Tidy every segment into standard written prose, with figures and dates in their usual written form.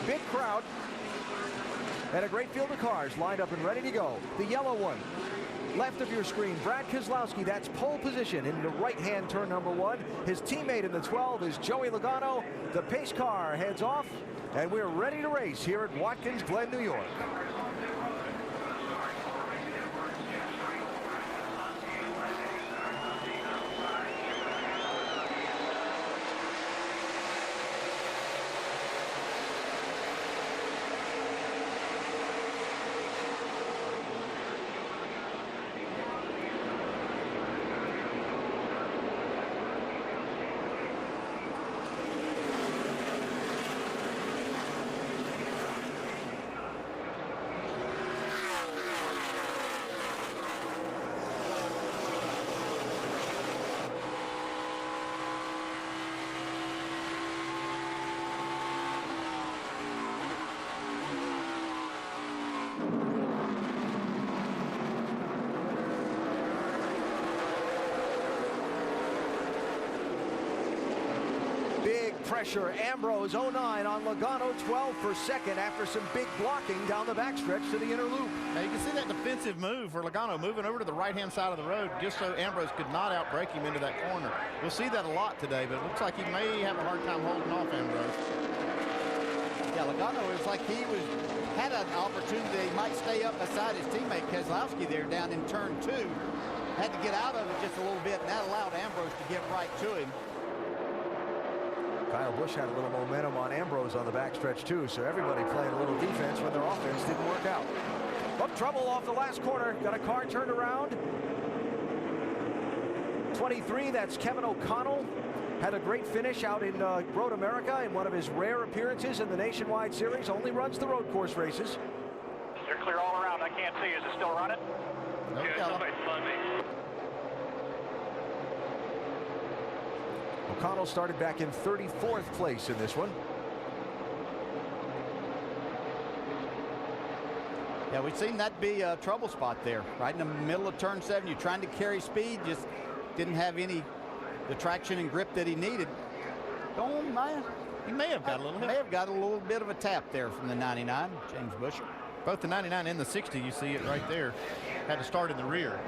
Big crowd and a great field of cars lined up and ready to go. The yellow one, left of your screen, Brad Keselowski. That's pole position in the right-hand turn number 1. His teammate in the 12 is Joey Logano. The pace car heads off, and we're ready to race here at Watkins Glen, New York. Pressure, Ambrose 09 on Logano, 12 for second after some big blocking down the backstretch to the inner loop. Now you can see that defensive move for Logano, moving over to the right-hand side of the road just so Ambrose could not outbrake him into that corner. We'll see that a lot today, but it looks like he may have a hard time holding off Ambrose. Yeah, Logano was like had an opportunity that he might stay up beside his teammate Keselowski there down in turn 2. Had to get out of it just a little bit, and that allowed Ambrose to get right to him. Kyle Busch had a little momentum on Ambrose on the backstretch too, so everybody playing a little defense when their offense didn't work out. But trouble off the last corner. Got a car turned around. 23, that's Kevin O'Connell. Had a great finish out in Road America in one of his rare appearances in the Nationwide Series. Only runs the road course races. They're clear all around. I can't see. Is it still running? Nope. Yeah, somebody's flooding me. O'Connell started back in 34th place in this one. Yeah, we've seen that be a trouble spot there. Right in the middle of turn 7, you're trying to carry speed, just didn't have the traction and grip that he needed. He may have got a little help. May have got a little bit of a tap there from the 99, James Buescher. Both the 99 and the 60, you see it right there. Had to start in the rear.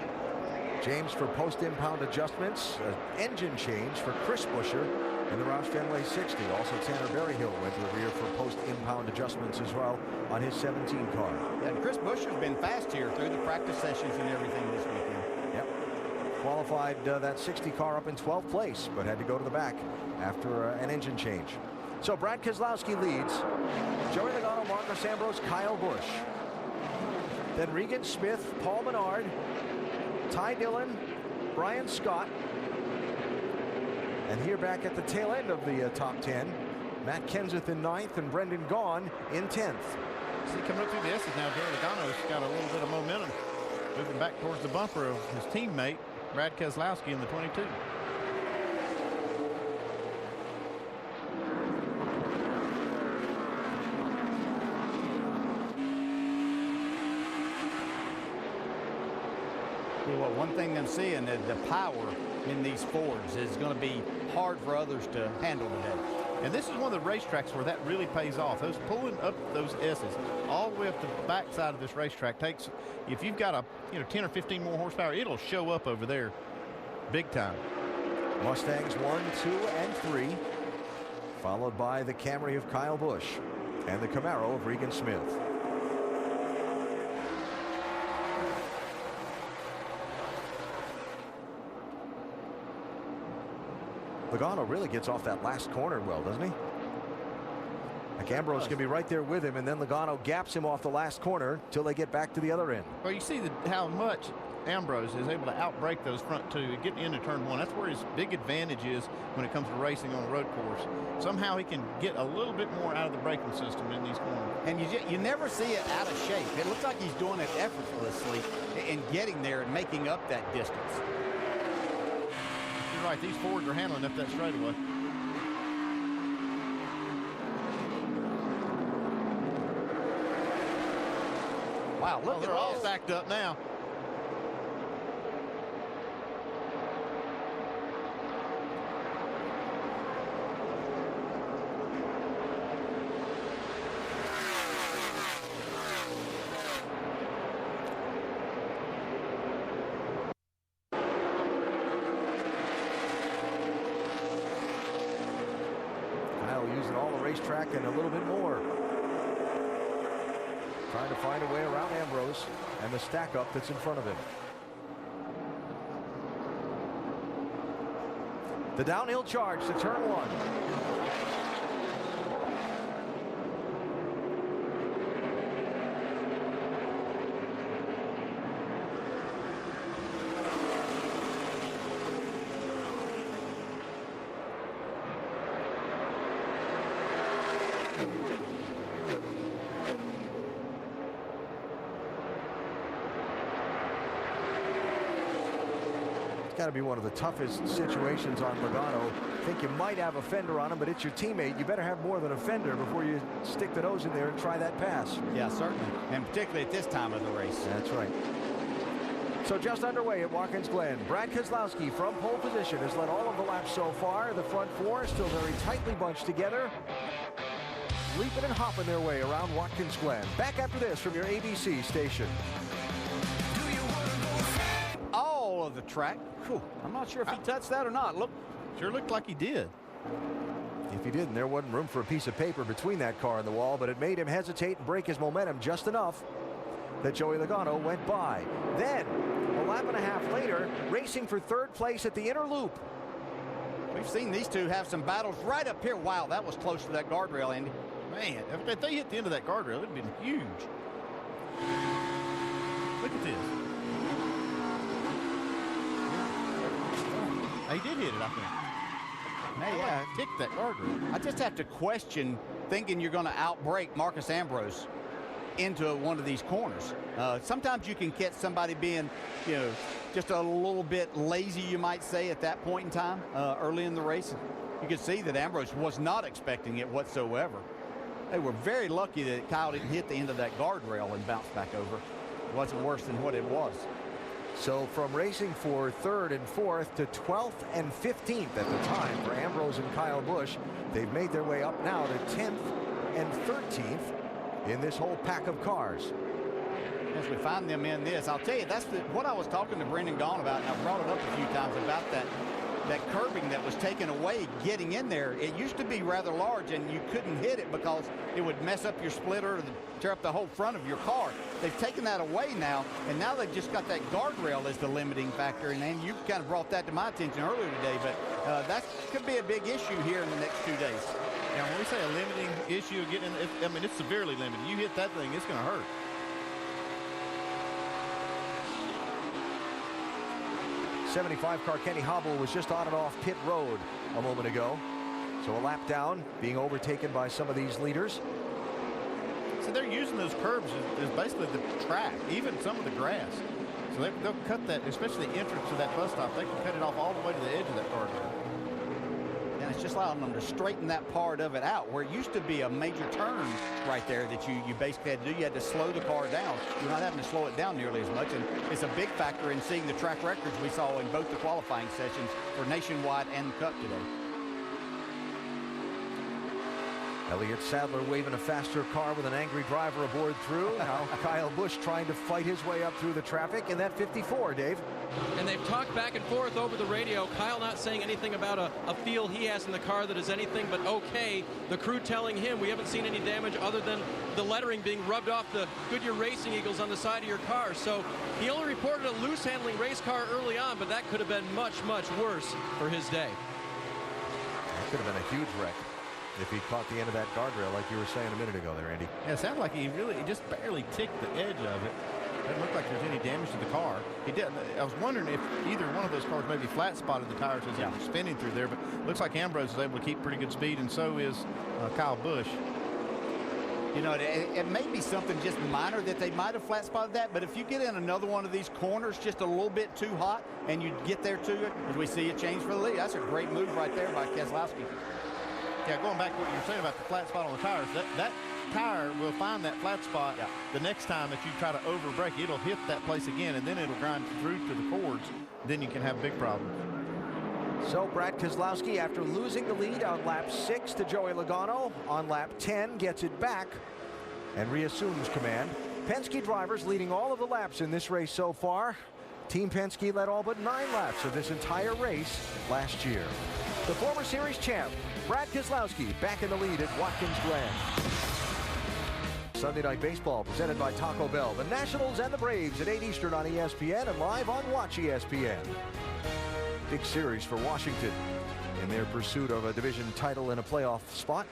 James for post-impound adjustments, an engine change for Chris Buescher in the Roush Fenway 60. Also, Tanner Berryhill went to the rear for post-impound adjustments as well on his 17 car. Yeah, and Chris Buescher's been fast here through the practice sessions and everything this weekend. Yep. Qualified that 60 car up in 12th place, but had to go to the back after an engine change. So Brad Keselowski leads. Joey Logano, Marcos Ambrose, Kyle Busch. Then Regan Smith, Paul Menard, Ty Dillon, Brian Scott. And here back at the tail end of the top 10, Matt Kenseth in 9th and Brendan Gaughan in 10th. See, coming up through the S's now, Joey Logano's got a little bit of momentum. Moving back towards the bumper of his teammate, Brad Keselowski in the 22. Well, one thing I'm seeing is the power in these Fords is going to be hard for others to handle today. And this is one of the racetracks where that really pays off. Those pulling up those S's all the way up the backside of this racetrack takes, if you've got a 10 or 15 more horsepower, it'll show up over there big time. Mustangs 1, 2, and 3, followed by the Camry of Kyle Busch and the Camaro of Regan Smith. Logano really gets off that last corner well, doesn't he? Like Ambrose can be right there with him, and then Logano gaps him off the last corner till they get back to the other end. Well, you see how much Ambrose is able to outbrake those front two, getting into turn 1. That's where his big advantage is when it comes to racing on a road course. Somehow he can get a little bit more out of the braking system in these corners. And you never see it out of shape. It looks like he's doing it effortlessly in getting there and making up that distance. You're right, these Fords are handling up that straightaway. Wow, look at they're all this. stacked up now. racetrack and a little bit more. Trying to find a way around Ambrose and the stack up that's in front of him. The downhill charge to turn 1. Got to be one of the toughest situations on Logano. Think you might have a fender on him, but it's your teammate. You better have more than a fender before you stick the nose in there and try that pass. Yeah, certainly, and particularly at this time of the race. That's right. So just underway at Watkins Glen. Brad Keselowski from pole position has led all of the laps so far. The front four still very tightly bunched together, leaping and hopping their way around Watkins Glen. Back after this from your ABC station. All of the track. Whew, I'm not sure if he touched that or not. Look, Sure looked like he did. If he didn't, there wasn't room for a piece of paper between that car and the wall, but it made him hesitate and break his momentum just enough that Joey Logano went by. Then, a lap and a half later, racing for third place at the inner loop. we've seen these two have some battles right up here. Wow, that was close to that guardrail, Andy. Man, if they hit the end of that guardrail, it'd been huge. Look at this. He did hit it, I think. Hey, yeah. Kicked that guardrail. I just have to question thinking you're going to outbrake Marcus Ambrose into one of these corners. Sometimes you can catch somebody being, you know, just a little bit lazy, you might say, at that point in time, early in the race. You can see that Ambrose was not expecting it whatsoever. They were very lucky that Kyle didn't hit the end of that guardrail and bounce back over. It wasn't worse than what it was. So from racing for third and fourth to 12th and 15th at the time for Ambrose and Kyle Busch, they've made their way up now to 10th and 13th in this whole pack of cars. As we find them in this, I'll tell you, that's what I was talking to Brendan Gaughan about, and I brought it up a few times about that curbing that was taken away getting in there. It used to be rather large, and you couldn't hit it because it would mess up your splitter or tear up the whole front of your car. They've taken that away now, and now they've just got that guardrail as the limiting factor. And you kind of brought that to my attention earlier today, but that could be a big issue here in the next 2 days. Now, when we say a limiting issue, I mean, it's severely limited. You hit that thing, it's going to hurt. '75 car Kenny Hobble was just on and off pit road a moment ago. So a lap down, being overtaken by some of these leaders. So they're using those curbs as basically the track, even some of the grass. So they'll cut that, especially the entrance to that bus stop. They can cut it off all the way to the edge of that guardrail. And it's just allowing them to straighten that part of it out, where it used to be a major turn right there that you basically had to do. You had to slow the car down. You're not having to slow it down nearly as much, and it's a big factor in seeing the track records we saw in both the qualifying sessions for Nationwide and the Cup today. Elliott Sadler waving a faster car with an angry driver aboard through. Now Kyle Busch trying to fight his way up through the traffic in that 54, Dave. And they've talked back and forth over the radio. Kyle not saying anything about a feel he has in the car that is anything but okay. The crew telling him we haven't seen any damage other than the lettering being rubbed off the Goodyear Racing Eagles on the side of your car. So he only reported a loose handling race car early on, but that could have been much, much worse for his day. That could have been a huge wreck if he caught the end of that guardrail like you were saying a minute ago there, Andy. Yeah, it sounded like he just barely ticked the edge of it. Doesn't look like there's any damage to the car. He did. I was wondering if either one of those cars maybe flat spotted the tires as they were spinning through there, but looks like Ambrose is able to keep pretty good speed, and so is Kyle Busch. You know, it may be something just minor that they might have flat spotted that, but if you get in another one of these corners just a little bit too hot and you get there to it, as we see a change for the lead, that's a great move right there by Keselowski. Yeah, going back to what you were saying about the flat spot on the tires, that tire will find that flat spot the next time that you try to overbrake. It'll hit that place again, and then it'll grind through to the cords. Then you can have big problems. So Brad Keselowski, after losing the lead on lap 6 to Joey Logano, on lap 10 gets it back and reassumes command. Penske drivers leading all of the laps in this race so far. Team Penske led all but 9 laps of this entire race last year. The former series champ, Brad Keselowski, back in the lead at Watkins Glen. Sunday Night Baseball presented by Taco Bell. The Nationals and the Braves at 8 Eastern on ESPN and live on Watch ESPN. Big series for Washington in their pursuit of a division title and a playoff spot.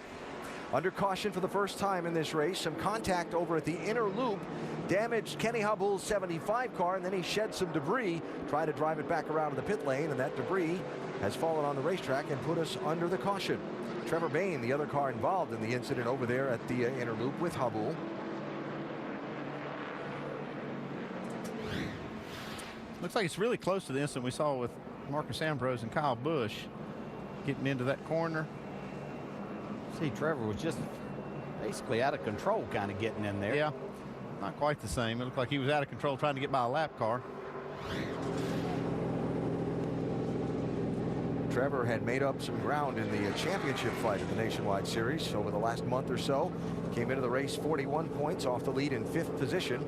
Under caution for the first time in this race, some contact over at the inner loop damaged Kenny Habul's 75 car, and then he shed some debris, tried to drive it back around to the pit lane, and that debris has fallen on the racetrack and put us under the caution. Trevor Bayne, the other car involved in the incident over there at the inner loop with Habul. Looks like it's really close to the incident we saw with Marcus Ambrose and Kyle Busch getting into that corner. See, Trevor was just basically out of control, kind of getting in there. Yeah, not quite the same. It looked like he was out of control trying to get by a lap car. Trevor had made up some ground in the championship fight of the Nationwide Series over the last month or so. Came into the race 41 points off the lead in 5th position.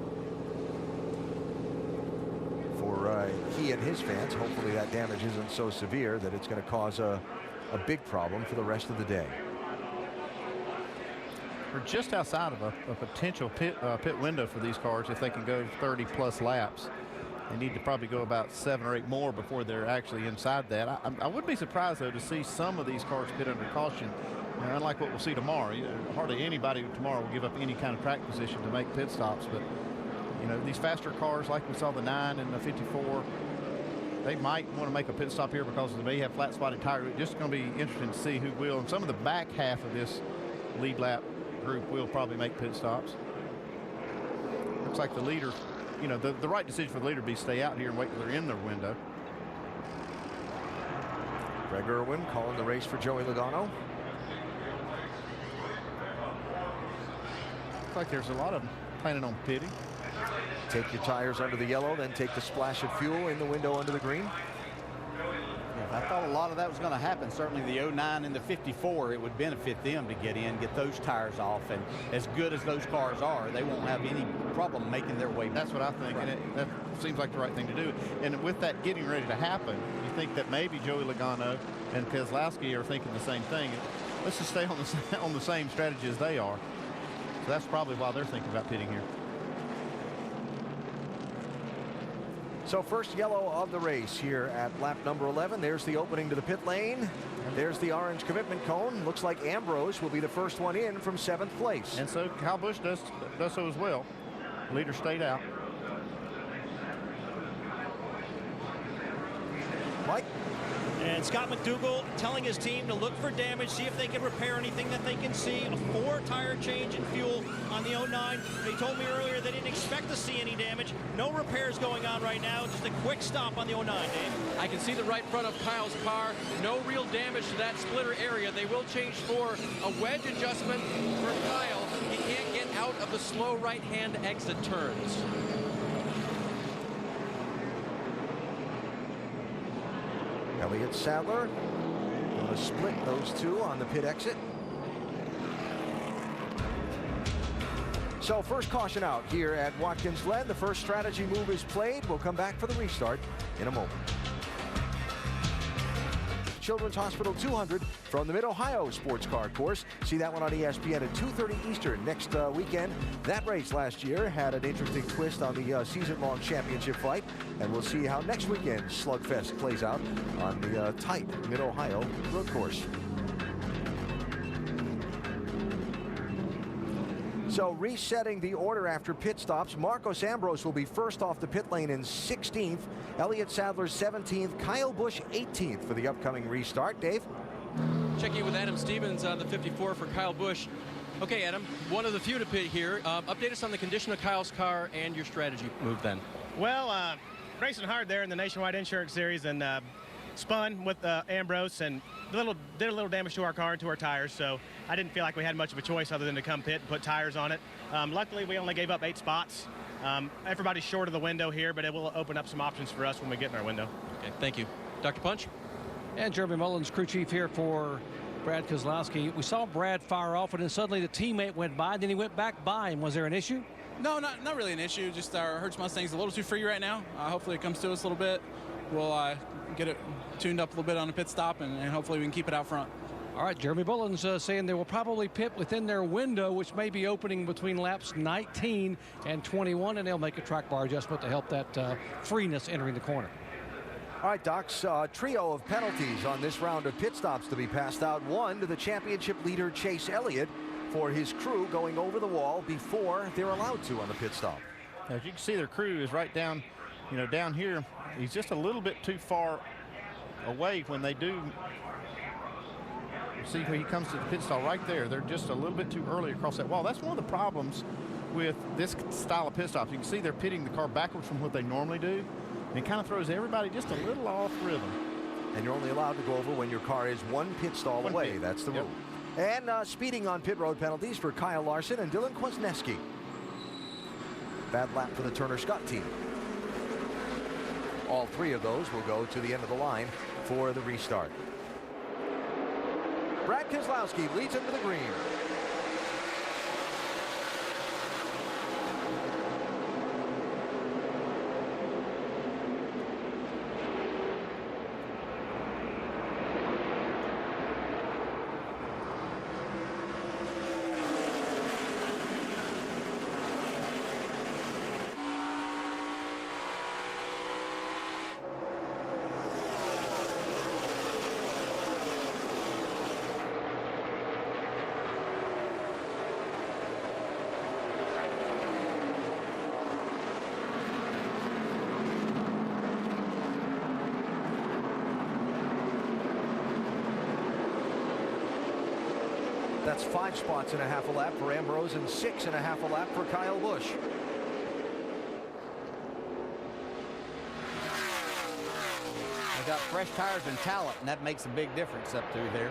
For he and his fans, hopefully that damage isn't so severe that it's going to cause a big problem for the rest of the day. We're just outside of a potential pit window for these cars if they can go 30-plus laps. They need to probably go about 7 or 8 more before they're actually inside that. I would be surprised, though, to see some of these cars pit under caution. Unlike what we'll see tomorrow. Hardly anybody tomorrow will give up any kind of track position to make pit stops. But, these faster cars, like we saw the 9 and the 54, they might want to make a pit stop here because they may have flat spotted tire. It's just going to be interesting to see who will. And some of the back half of this lead lap group will probably make pit stops. Looks like the leader, the right decision for the leader would be stay out here and wait till they're in their window. Greg Irwin calling the race for Joey Logano. Looks like there's a lot of them planning on pitting. Take your tires under the yellow, then take the splash of fuel in the window under the green. I thought a lot of that was going to happen. Certainly the 09 and the 54, it would benefit them to get in, get those tires off. And as good as those cars are, they won't have any problem making their way back. That's what I think, right. And that seems like the right thing to do. And with that getting ready to happen, you think that maybe Joey Logano and Keselowski are thinking the same thing. Let's just stay on the same strategy as they are. So that's probably why they're thinking about pitting here. So first yellow of the race here at lap number 11. There's the opening to the pit lane. There's the orange commitment cone. Looks like Ambrose will be the first one in from 7th place. And so Kyle Busch does so as well. Leader stayed out. Mike? And Scott McDougall telling his team to look for damage, see if they can repair anything that they can see. A 4-tire change in fuel on the 09. They told me earlier they didn't expect to see any damage. No repairs going on right now. Just a quick stop on the 09, Dave. I can see the right front of Kyle's car. No real damage to that splitter area. They will change for a wedge adjustment for Kyle. He can't get out of the slow right-hand exit turns. Elliott Sadler going to split those two on the pit exit. So first caution out here at Watkins Glen. The first strategy move is played. We'll come back for the restart in a moment. Children's Hospital 200 from the Mid-Ohio Sports Car Course. See that one on ESPN at 2:30 Eastern next weekend. That race last year had an interesting twist on the season-long championship fight, and we'll see how next weekend's slugfest plays out on the tight Mid-Ohio road course. So resetting the order after pit stops, Marcos Ambrose will be first off the pit lane in 16th. Elliott Sadler 17th. Kyle Busch 18th for the upcoming restart. Dave? Checking with Adam Stevens on the 54 for Kyle Busch. Okay, Adam, one of the few to pit here. Update us on the condition of Kyle's car and your strategy move then. Well, racing hard there in the Nationwide Insurance Series and spun with Ambrose and did a little damage to our car and to our tires, so I didn't feel like we had much of a choice other than to come pit and put tires on it. Luckily, we only gave up 8 spots. Everybody's short of the window here, but it will open up some options for us when we get in our window. Okay, thank you. Dr. Punch? And Jeremy Mullins, crew chief here for Brad Keselowski. We saw Brad fire off, and then suddenly the teammate went by, and then he went back by him. Was there an issue? No, not really an issue. Just our Hertz Mustang's a little too free right now. Hopefully it comes to us a little bit. We'll get it tuned up a little bit on a pit stop, and hopefully we can keep it out front. All right, Jeremy Bullens saying they will probably pit within their window, which may be opening between laps 19 and 21, and they'll make a track bar adjustment to help that freeness entering the corner. All right, Doc's trio of penalties on this round of pit stops to be passed out. One to the championship leader, Chase Elliott, for his crew going over the wall before they're allowed to on the pit stop. As you can see, their crew is right down, down here. He's just a little bit too far away when they do. See when he comes to the pit stop right there, they're just a little bit too early across that wall. That's one of the problems with this style of pit stops. You can see they're pitting the car backwards from what they normally do. And it kind of throws everybody just a little off rhythm. And you're only allowed to go over when your car is one pit stall away. That's the rule. And speeding on pit road penalties for Kyle Larson and Dylan Kwasniewski. Bad lap for the Turner Scott team. All three of those will go to the end of the line for the restart. Brad Keselowski leads into the green. That's 5 spots and a half a lap for Ambrose and 6 and a half a lap for Kyle Busch. They got fresh tires and talent, and that makes a big difference up through there.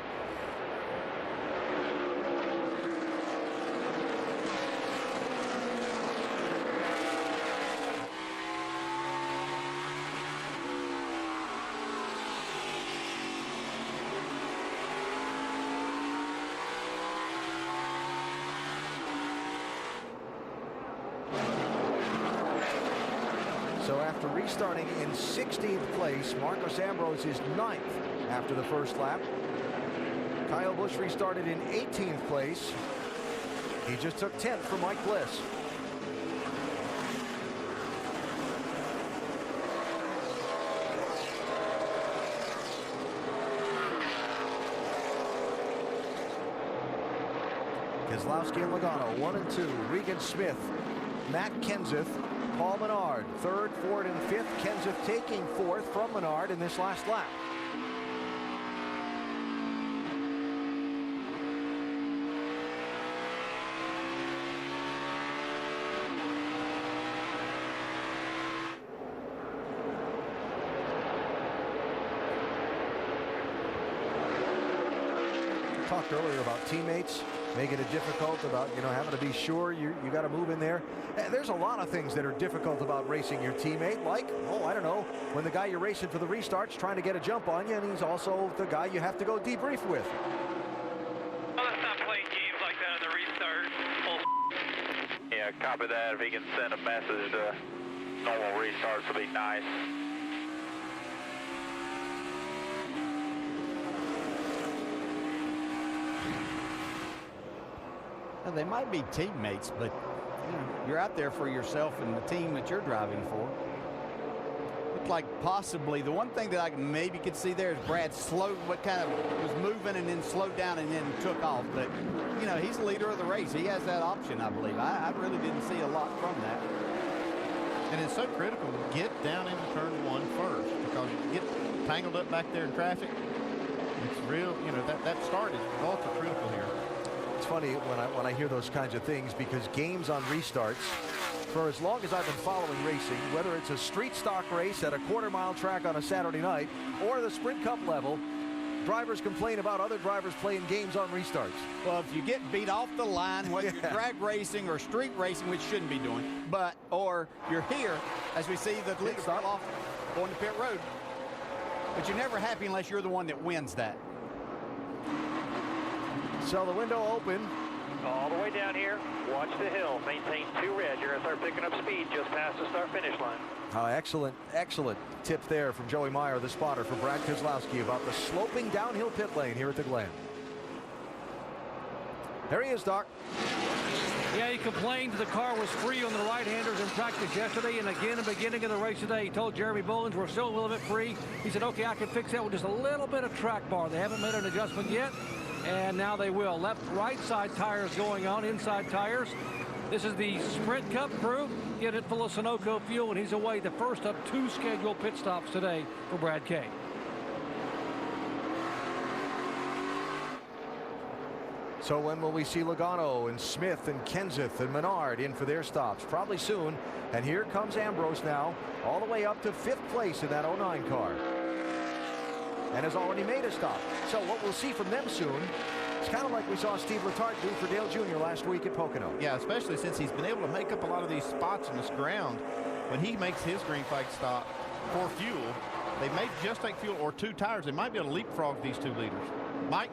So after restarting in 16th place, Marcos Ambrose is 9th after the first lap. Kyle Busch restarted in 18th place. He just took 10th from Mike Bliss. Keselowski and Logano 1 and 2. Regan Smith, Matt Kenseth, Paul Menard 3rd, 4th, and 5th. Kenseth taking 4th from Menard in this last lap. Talked earlier about teammates making it difficult, about having to be sure you got to move in there. There's a lot of things that are difficult about racing your teammate, like, I don't know, when the guy you're racing for the restart's trying to get a jump on you, and he's also the guy you have to go debrief with. Well, let's not play games like that in the restart. Yeah, copy that. If he can send a message to normal restarts would be nice. Well, they might be teammates, but you're out there for yourself and the team that you're driving for. Looked like possibly the one thing that I maybe could see there is Brad slowed, what kind of was moving and then slowed down and then took off. But he's the leader of the race. He has that option, I believe. I really didn't see a lot from that. And it's so critical to get down into turn 1 first, because you get tangled up back there in traffic. It's real, that start is ultra critical here. It's funny when I hear those kinds of things, because games on restarts, for as long as I've been following racing, whether it's a street stock race at a quarter-mile track on a Saturday night or the Sprint Cup level, drivers complain about other drivers playing games on restarts. Well, if you get beat off the line, whether you're drag racing or street racing, which you shouldn't be doing, or you're here, as we see the leader fell off going to pit road, but you're never happy unless you're the one that wins that. So the window open All the way down here. Watch the hill. Maintain 2 red. You're going to start picking up speed just past the start-finish line. Excellent, excellent tip there from Joey Meyer, the spotter for Brad Keselowski, about the sloping downhill pit lane here at the Glen. There he is, Doc. Yeah, he complained the car was free on the right-handers in practice yesterday, and again in the beginning of the race today. He told Jeremy Bullins we're still a little bit free. He said, okay, I can fix that with just a little bit of track bar. They haven't made an adjustment yet, and now they will. Left, right side tires going on, inside tires. This is the Sprint Cup crew. Get it full of Sunoco fuel, and he's away. The first of 2 scheduled pit stops today for Brad K. So when will we see Logano and Smith and Kenseth and Menard in for their stops? Probably soon. And here comes Ambrose now, all the way up to 5th place in that 09 car. And has already made a stop. So what we'll see from them soon, it's kind of like we saw Steve Letarte do for Dale Jr. last week at Pocono. Yeah, especially since he's been able to make up a lot of these spots in this ground. When he makes his green flag stop for fuel, they may just take fuel or 2 tires. They might be able to leapfrog these 2 leaders. Mike?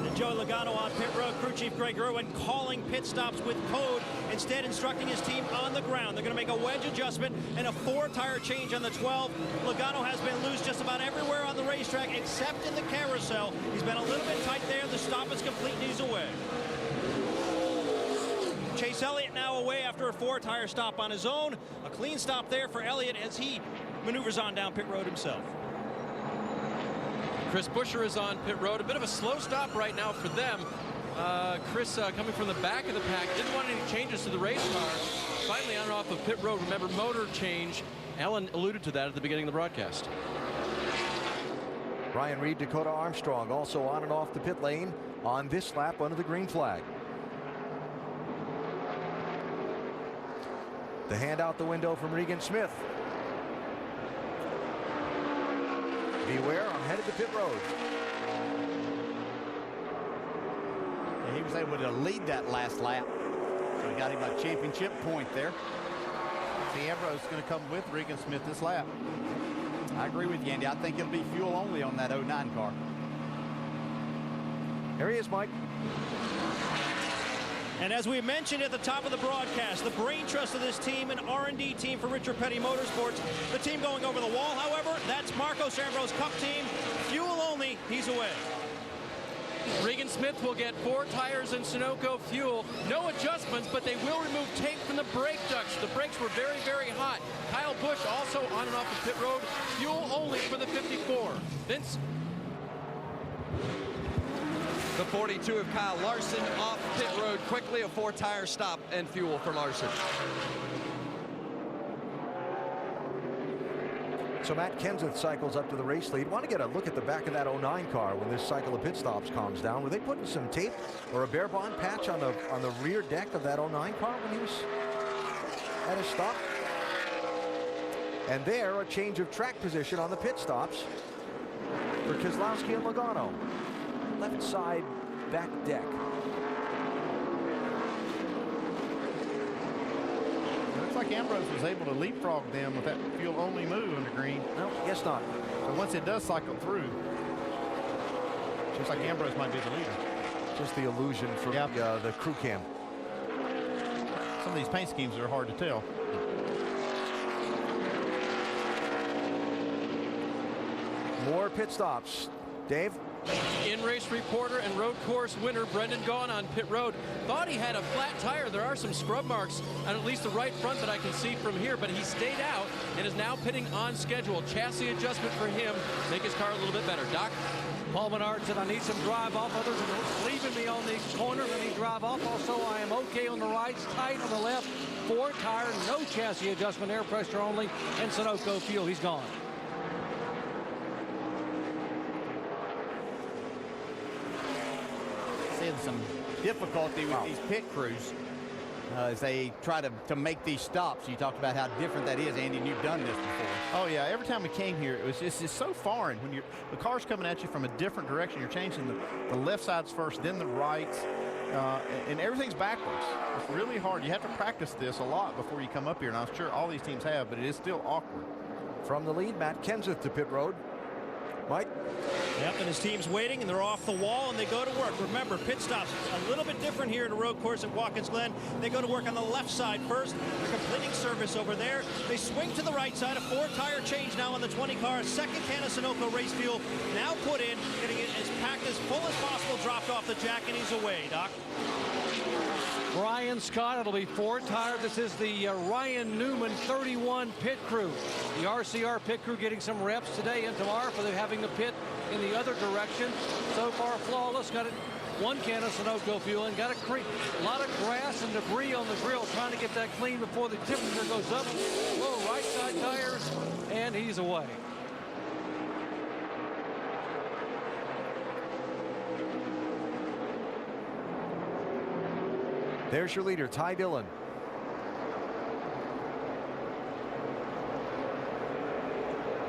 And Joey Logano on pit road. Crew chief Greg Irwin calling pit stops with code, instead instructing his team on the ground. They're going to make a wedge adjustment and a 4-tire change on the 12. Logano has been loose just about everywhere on the racetrack except in the carousel. He's been a little bit tight there. The stop is complete and he's away. Chase Elliott now away after a 4-tire stop on his own. A clean stop there for Elliott as he maneuvers on down pit road himself. Chris Buescher is on pit road. A bit of a slow stop right now for them. Chris coming from the back of the pack. Didn't want any changes to the race car. Finally on and off of pit road. Remember, motor change. Alan alluded to that at the beginning of the broadcast. Ryan Reed, Dakota Armstrong also on and off the pit lane on this lap under the green flag. The hand out the window from Regan Smith. Beware, I'm headed to pit road. And he was able to lead that last lap. So he got him a championship point there. See, Ambrose is going to come with Regan Smith this lap. I agree with you, Andy. I think it'll be fuel only on that 09 car. There he is, Mike. And as we mentioned at the top of the broadcast, the brain trust of this team, an R&D team for Richard Petty Motorsports. The team going over the wall, however, that's Marcos Ambrose Cup team. Fuel only, he's away. Regan Smith will get 4 tires and Sunoco fuel. No adjustments, but they will remove tape from the brake ducts. The brakes were very, very hot. Kyle Busch also on and off the pit road. Fuel only for the 54. Vince? The 42 of Kyle Larson off pit road quickly, a 4-tire stop and fuel for Larson. So Matt Kenseth cycles up to the race lead. Want to get a look at the back of that 09 car when this cycle of pit stops calms down. Were they putting some tape or a bare bond patch on the rear deck of that 09 car when he was at a stop? And there, a change of track position on the pit stops for Keselowski and Logano. Left side back deck. It looks like Ambrose was able to leapfrog them with that fuel-only move on the green. No, guess not. So once it does cycle through, looks like Ambrose might be the leader. Just the illusion from the crew cam. Some of these paint schemes are hard to tell. More pit stops. Dave? In-race reporter and road course winner Brendan Gaughan on pit road. Thought he had a flat tire. There are some scrub marks on at least the right front that I can see from here, but he stayed out and is now pitting on schedule. Chassis adjustment for him. Make his car a little bit better. Doc? Paul Menard said, I need some drive off. Others are leaving me on these corners. I need drive off. Also, I am okay on the right, tight on the left. 4-tire, no chassis adjustment, air pressure only, and Sunoco fuel. He's gone. Seeing some difficulty with these pit crews as they try to make these stops. You talked about how different that is, Andy, and you've done this before. Oh yeah, every time we came here, it's just so foreign when the car's coming at you from a different direction. You're changing the left sides first, then the right, and everything's backwards. It's really hard. You have to practice this a lot before you come up here, and I'm sure all these teams have, but it is still awkward. From the lead, Matt Kenseth to pit road. Mike? Yep, and his team's waiting, and they're off the wall, and they go to work. Remember, pit stops a little bit different here at a road course at Watkins Glen. They go to work on the left side first. They're completing service over there. They swing to the right side. A 4-tire change now on the 20 car. Second can of Sunoco race fuel now put in, getting it as packed as full as possible, dropped off the jack, and he's away, Doc. Brian Scott, it'll be 4-tire. This is the Ryan Newman 31 pit crew. The RCR pit crew getting some reps today and tomorrow for them having the pit in the other direction. So far flawless. Got it 1 can of Sunoco fuel and got a lot of grass and debris on the grill, trying to get that clean before the temperature goes up. Whoa, right side tires, and he's away. There's your leader, Ty Dillon.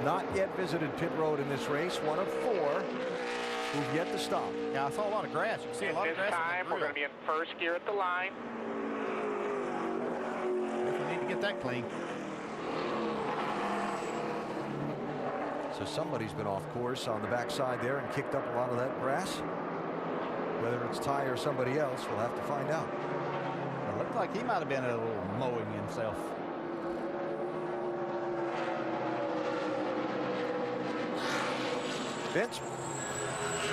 Not yet visited pit road in this race. One of 4 who've yet to stop. Yeah, I saw a lot of grass. You can see a lot of grass. This time, we're going to be in first gear at the line. We need to get that clean. So somebody's been off course on the backside there and kicked up a lot of that grass. Whether it's Ty or somebody else, we'll have to find out. It looked like he might have been a little mowing himself. Vince?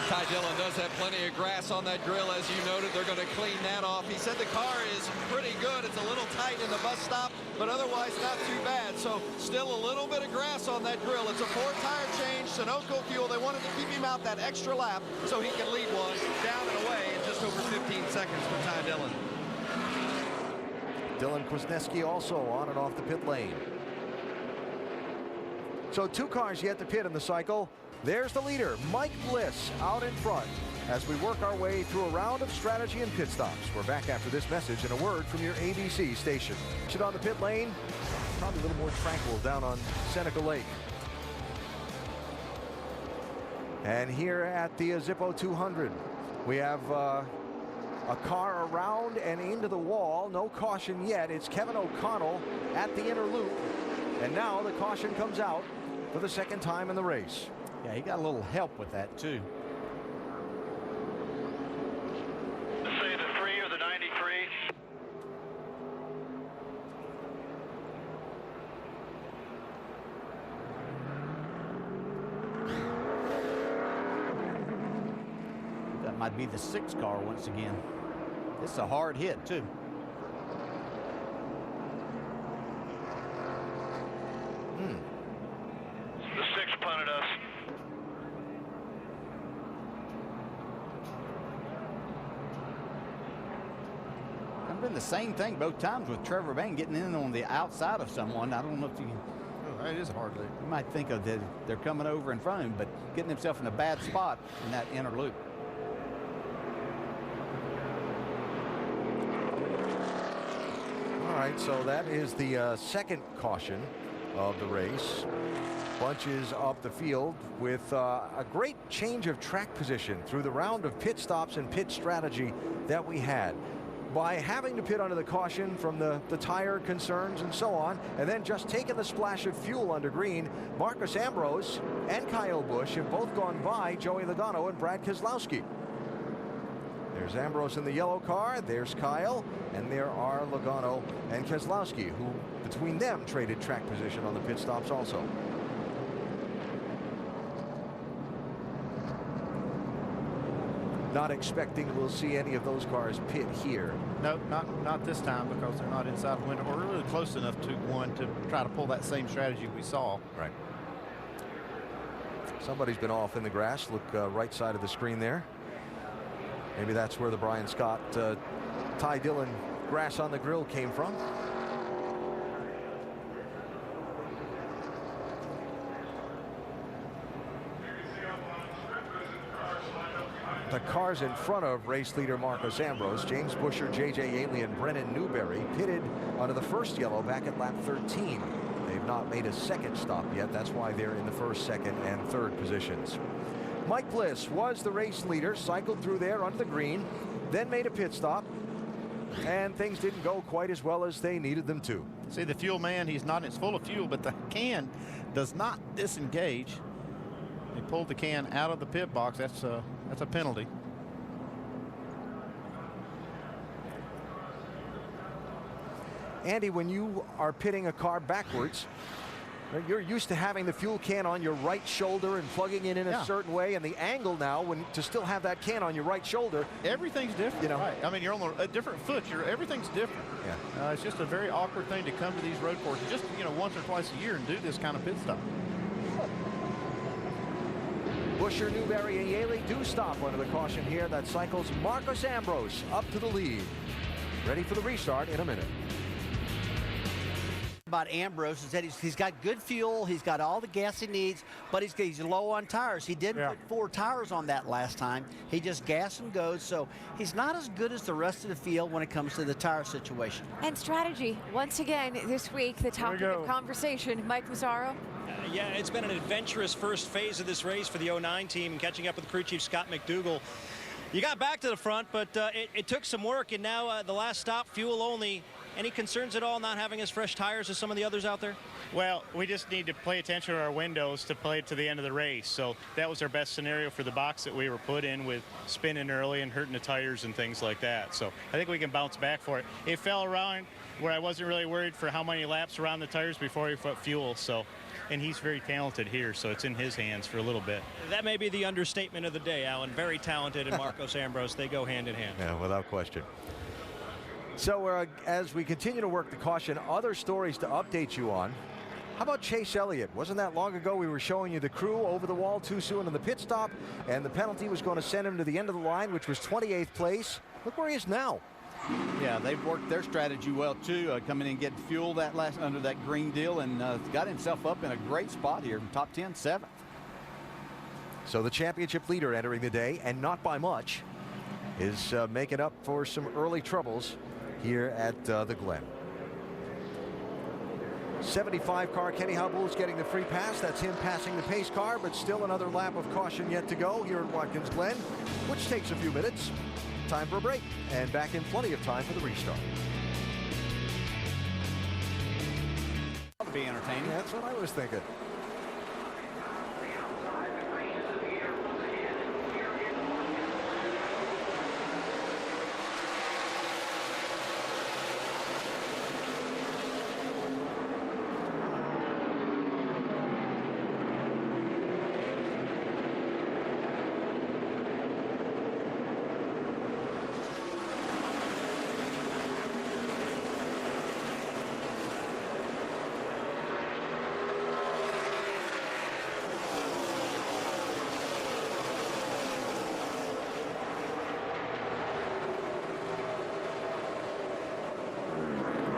Ty Dillon does have plenty of grass on that grill, as you noted. They're going to clean that off. He said the car is pretty good. It's a little tight in the bus stop, but otherwise not too bad. So still a little bit of grass on that grill. It's a 4-tire change, Sunoco fuel. They wanted to keep him out that extra lap so he can lead one down and away in just over 15 seconds for Ty Dillon. Dylan Kwasniewski also on and off the pit lane. So 2 cars yet to pit in the cycle. There's the leader, Mike Bliss, out in front as we work our way through a round of strategy and pit stops. We're back after this message and a word from your ABC station. On the pit lane, probably a little more tranquil down on Seneca Lake. And here at the Zippo 200, we have a car around and into the wall. No caution yet. It's Kevin O'Connell at the inner loop. And now the caution comes out for the 2nd time in the race. Yeah, he got a little help with that, too. Say the 3 or the 93. That might be the 6 car once again. This is a hard hit, too. The 6 punted us. It's been the same thing both times with Trevor Bain getting in on the outside of someone. I don't know if you can. Oh, that is a hard loop. You might think of that they're coming over in front of him, but getting himself in a bad spot in that inner loop. All right, so that is the 2nd caution of the race. Bunches up the field with a great change of track position through the round of pit stops and pit strategy that we had. By having to pit under the caution from the tire concerns and so on, and then just taking the splash of fuel under green, Marcus Ambrose and Kyle Busch have both gone by Joey Logano and Brad Keselowski. There's Ambrose in the yellow car, there's Kyle, and there are Logano and Keselowski, who between them traded track position on the pit stops also. Not expecting we'll see any of those cars pit here. No, not this time, because they're not inside the window or really close enough to one to try to pull that same strategy we saw. Right. Somebody's been off in the grass. Look right side of the screen there. Maybe that's where the Brian Scott, Ty Dillon grass on the grill came from. The cars in front of race leader Marcus Ambrose, James Buescher, J.J. Yaley, and Brennan Newberry pitted under the first yellow back at lap 13. They've not made a 2nd stop yet. That's why they're in the 1st, 2nd, and 3rd positions. Mike Bliss was the race leader, cycled through there under the green, then made a pit stop, and things didn't go quite as well as they needed them to. See, the fuel man, it's full of fuel, but the can does not disengage. He pulled the can out of the pit box. That's a penalty. Andy, when you are pitting a car backwards, you're used to having the fuel can on your right shoulder and plugging it in a certain way, and the angle now, to still have that can on your right shoulder. Everything's different. You know, right. I mean, you're on a different foot. Everything's different. Yeah. It's just a very awkward thing to come to these road courses just, once or twice a year and do this kind of pit stop. Busher, Newberry, and Yaley do stop under the caution here. That cycles Marcos Ambrose up to the lead. Ready for the restart in a minute. About Ambrose is that he's got good fuel, he's got all the gas he needs, but he's low on tires. He didn't put 4 tires on that last time. He just gas and goes, so he's not as good as the rest of the field when it comes to the tire situation. And strategy, once again this week, the topic of conversation. Mike Mazzaro. Yeah, it's been an adventurous first phase of this race for the 09 team, and catching up with crew chief Scott McDougall. You got back to the front, but it took some work, and now the last stop, fuel only. Any concerns at all not having as fresh tires as some of the others out there? Well, we just need to pay attention to our windows to play it to the end of the race. So that was our best scenario for the box that we were put in, with spinning early and hurting the tires and things like that. So I think we can bounce back for it. It fell around where I wasn't really worried for how many laps around the tires before we put fuel. So, and he's very talented here, so it's in his hands for a little bit. That may be the understatement of the day, Alan. Very talented, and Marcos Ambrose, they go hand in hand. Yeah, without question. So as we continue to work the caution, other stories to update you on. How about Chase Elliott? Wasn't that long ago we were showing you the crew over the wall too soon in the pit stop, and the penalty was going to send him to the end of the line, which was 28th place. Look where he is now. Yeah, they've worked their strategy well too, coming in getting fuel under that green deal, and got himself up in a great spot here, top 10, 7th. So the championship leader entering the day, and not by much, is making up for some early troubles here at the Glen. 75 car Kenny Hubble is getting the free pass. That's him passing the pace car, but still another lap of caution yet to go here at Watkins Glen, which takes a few minutes. Time for a break, and back in plenty of time for the restart. That'll be entertaining. That's what I was thinking.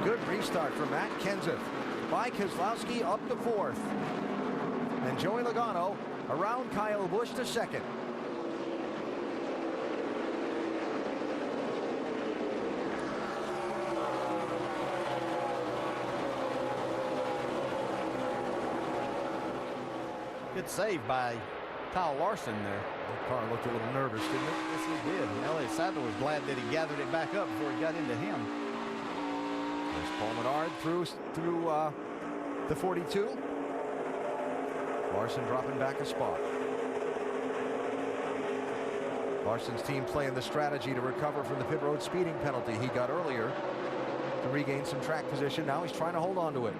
Good restart for Matt Kenseth. By Keselowski up to 4th. And Joey Logano around Kyle Busch to 2nd. Good save by Kyle Larson there. The car looked a little nervous, didn't it? Yes, he did. Elliott Sadler was glad that he gathered it back up before he got into him. There's Paul Menard through the 42. Larson dropping back a spot. Larson's team playing the strategy to recover from the pit road speeding penalty he got earlier to regain some track position. Now he's trying to hold on to it.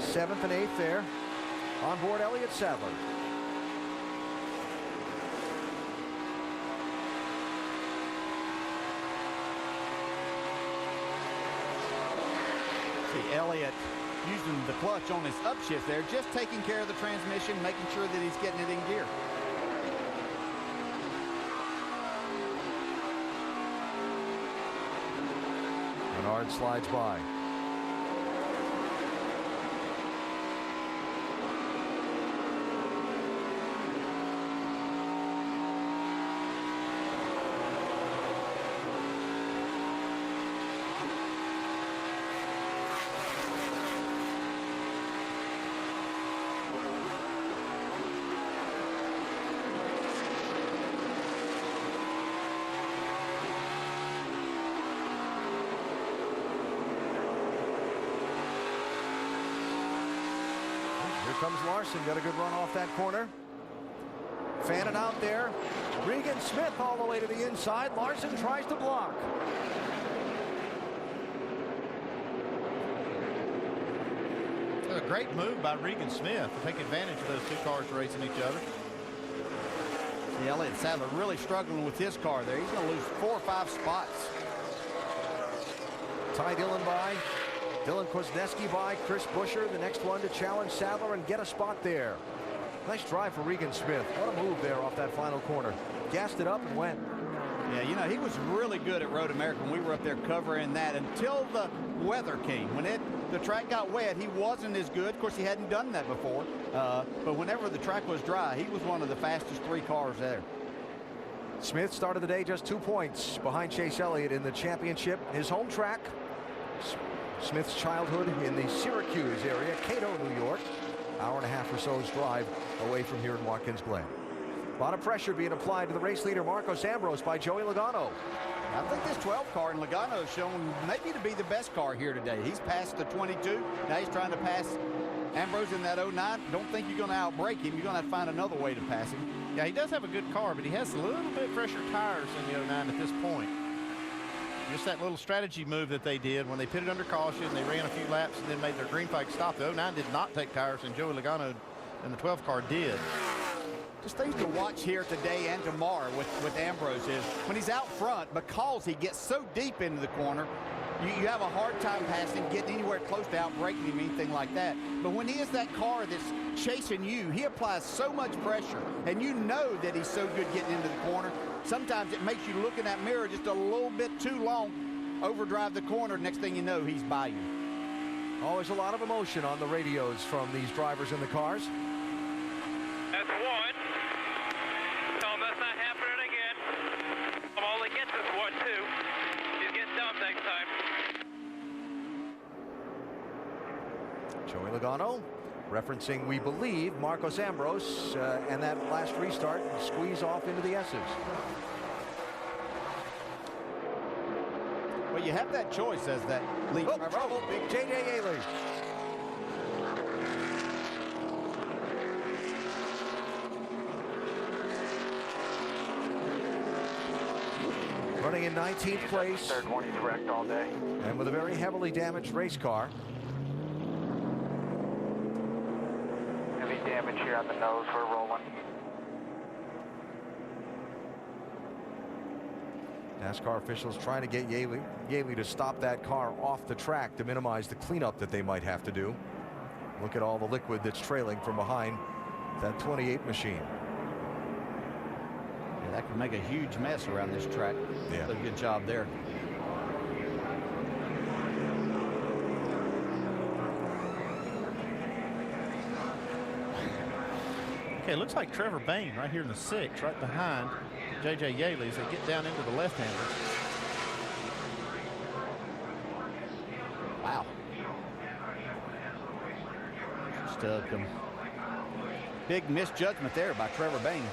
Seventh and 8th there. On board Elliott Sadler. See Elliott using the clutch on his upshift there, just taking care of the transmission, making sure that he's getting it in gear. Menard slides by. comes Larson. Got a good run off that corner. Fan it out there. Regan Smith all the way to the inside. Larson tries to block. A great move by Regan Smith to take advantage of those two cars racing each other. See, Elliott Sadler really struggling with his car there. He's going to lose 4 or 5 spots. Ty Dillon by. Dylan Kwasniewski by. Chris Buescher, the next one to challenge Sadler and get a spot there. Nice drive for Regan Smith. What a move there off that final corner. Gassed it up and went. Yeah, you know, he was really good at Road America when we were up there covering that until the weather came. When the track got wet, he wasn't as good. Of course, he hadn't done that before. But whenever the track was dry, he was one of the fastest 3 cars there. Smith started the day just 2 points behind Chase Elliott in the championship. His home track, Smith's childhood in the Syracuse area, Cato, New York. Hour and a half or so's drive away from here in Watkins Glen. A lot of pressure being applied to the race leader, Marcos Ambrose, by Joey Logano. I think this 12 car in Logano has shown maybe to be the best car here today. He's passed the 22. Now he's trying to pass Ambrose in that 09. Don't think you're going to outbreak him. You're going to have to find another way to pass him. Yeah, he does have a good car, but he has a little bit fresher tires than the 09 at this point. Just that little strategy move that they did when they pitted under caution, they ran a few laps and then made their green flag stop. The 09 did not take tires, and Joey Logano and the 12 car did. Just things to watch here today and tomorrow with Ambrose is when he's out front, because he gets so deep into the corner, you have a hard time passing, getting anywhere close to outbreaking him, anything like that. But when he is that car that's chasing you, he applies so much pressure, and you know that he's so good getting into the corner. Sometimes it makes you look in that mirror just a little bit too long, overdrive the corner, next thing you know, he's by you. Always a lot of emotion on the radios from these drivers in the cars. That's 1. Tell him that's not happening again. All he gets is 1, 2. He's getting dumped next time. Joey Logano referencing, we believe, Marcos Ambrose and that last restart squeeze off into the S's. Well, you have that choice as that lead. Oh, trouble. Big J.J. Yaley. Running in 19th place. Third one, he's wrecked all day. And with a very heavily damaged race car. Heavy damage here on the nose, we're rolling. NASCAR officials trying to get Yaley to stop that car off the track to minimize the cleanup that they might have to do. Look at all the liquid that's trailing from behind that 28 machine. Yeah, that could make a huge mess around this track. Yeah. So good job there. Okay, it looks like Trevor Bain right here in the 6, right behind J.J. Yaley as they get down into the left-hander. Wow. Just a big misjudgment there by Trevor Bain.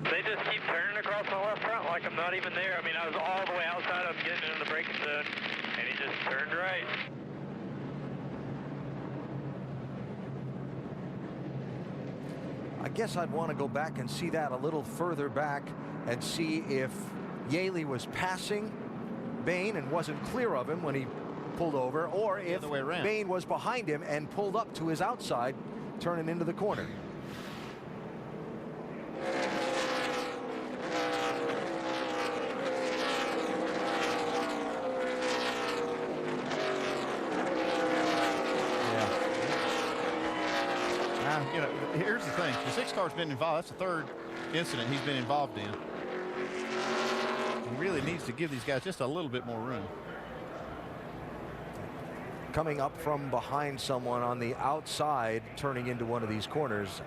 They just keep turning across the left front like I'm not even there. I mean, I was all the way outside of him getting into the braking zone, and he just turned right. I guess I'd want to go back and see that a little further back and see if Yaley was passing Bain and wasn't clear of him when he pulled over, or if Bain was behind him and pulled up to his outside, turning into the corner. You know, here's the thing. The 6 car's been involved. That's the 3rd incident he's been involved in. He really needs to give these guys just a little bit more room. Coming up from behind someone on the outside, turning into one of these corners.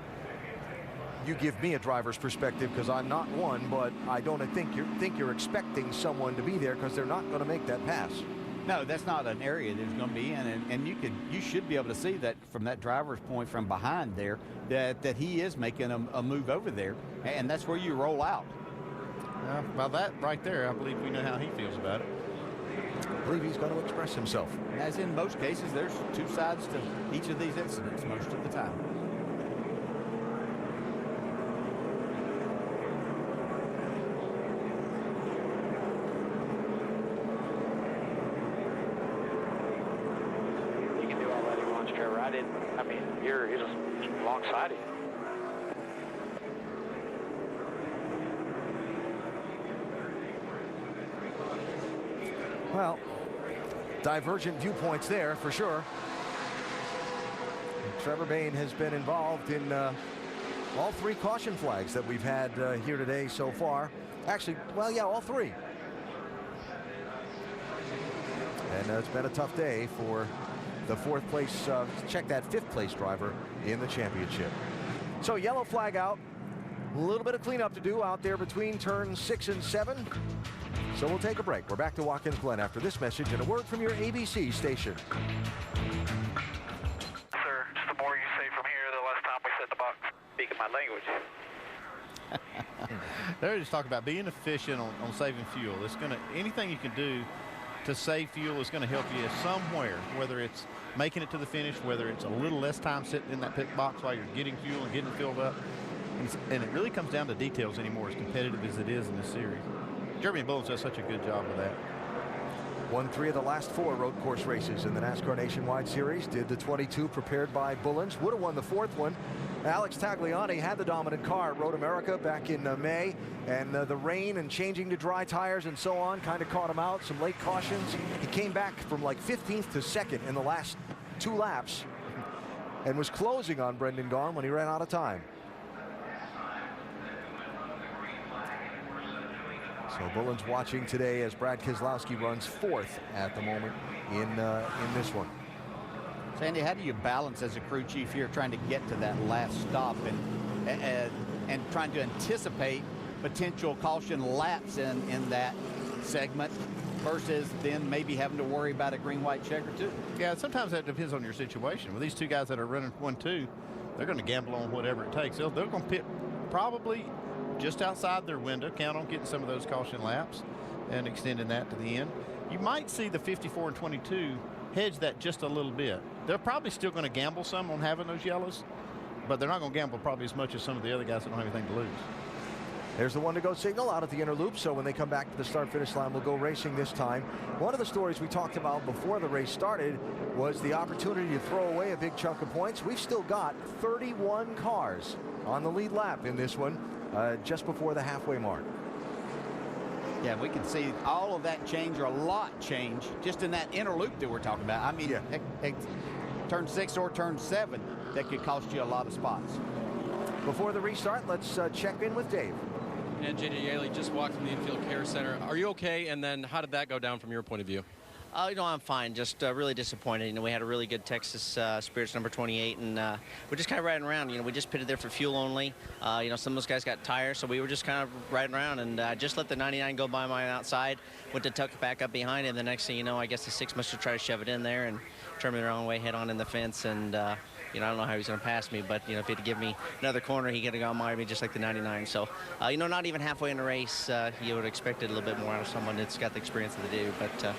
You give me a driver's perspective because I'm not one, but I don't think you're expecting someone to be there because they're not going to make that pass. No, that's not an area there's going to be in, and you should be able to see that from that driver's point from behind there that he is making a move over there, and that's where you roll out. Well, that right there, I believe we know how he feels about it. believe he's going to express himself. As in most cases, there's two sides to each of these incidents most of the time. You can do all that he wants, Trevor. I mean, you're just alongside him. Well, divergent viewpoints there for sure. Trevor Bayne has been involved in all 3 caution flags that we've had here today so far. Actually, well, yeah, all 3. And it's been a tough day for the 4th place, check that 5th place driver in the championship. So yellow flag out. A little bit of cleanup to do out there between turns 6 and 7. So we'll take a break. We're back to Watkins Glen after this message and a word from your ABC station. Sir, just the more you say from here, the less time we set the box. Speaking my language. They're just talking about being efficient on saving fuel. It's going to, anything you can do to save fuel is going to help you somewhere, whether it's making it to the finish, whether it's a little less time sitting in that pit box while you're getting fuel and getting filled up. And it really comes down to details anymore, as competitive as it is in this series. Jeremy Bullins does such a good job of that. Won 3 of the last 4 road course races in the NASCAR Nationwide Series. Did the 22 prepared by Bullins. Would have won the 4th one. Alex Tagliani had the dominant car at Road America back in May. And the rain and changing to dry tires and so on kind of caught him out. Some late cautions. He came back from like 15th to 2nd in the last 2 laps. And was closing on Brendan Gaughan when he ran out of time. So Bullins watching today as Brad Keselowski runs 4th at the moment in this one. Sandy, how do you balance as a crew chief here trying to get to that last stop and trying to anticipate potential caution laps in that segment versus then maybe having to worry about a green-white check or 2? Yeah, sometimes that depends on your situation. With these 2 guys that are running 1-2, they're going to gamble on whatever it takes. They're going to pit probably just outside their window, count on getting some of those caution laps and extending that to the end. You might see the 54 and 22 hedge that just a little bit. They're probably still going to gamble some on having those yellows, but they're not going to gamble probably as much as some of the other guys that don't have anything to lose. There's the 1-to-go signal out at the inner loop, so when they come back to the start-finish line, we'll go racing this time. One of the stories we talked about before the race started was the opportunity to throw away a big chunk of points. We've still got 31 cars on the lead lap in this one, just before the halfway mark. Yeah, we can see all of that change, or a lot change, just in that inner loop that we're talking about. I mean, heck, turn 6 or turn 7, that could cost you a lot of spots. Before the restart, let's check in with Dave. And J.J. Yaley just walked from the infield care center. Are you okay? And then how did that go down from your point of view? I'm fine. Just really disappointed. We had a really good Texas Spirits number 28, and we're just kind of riding around. We just pitted there for fuel only. Some of those guys got tires, so we were just kind of riding around, and just let the 99 go by mine outside. Went to tuck it back up behind, and the next thing you know, I guess the 6 must have tried to shove it in there and turn me the wrong way, head on in the fence, and I don't know how he's going to pass me, but, if he had to give me another corner, he could have gone by me just like the 99. So, not even halfway in the race, you would have expected a little bit more out of someone that's got the experience that they do. But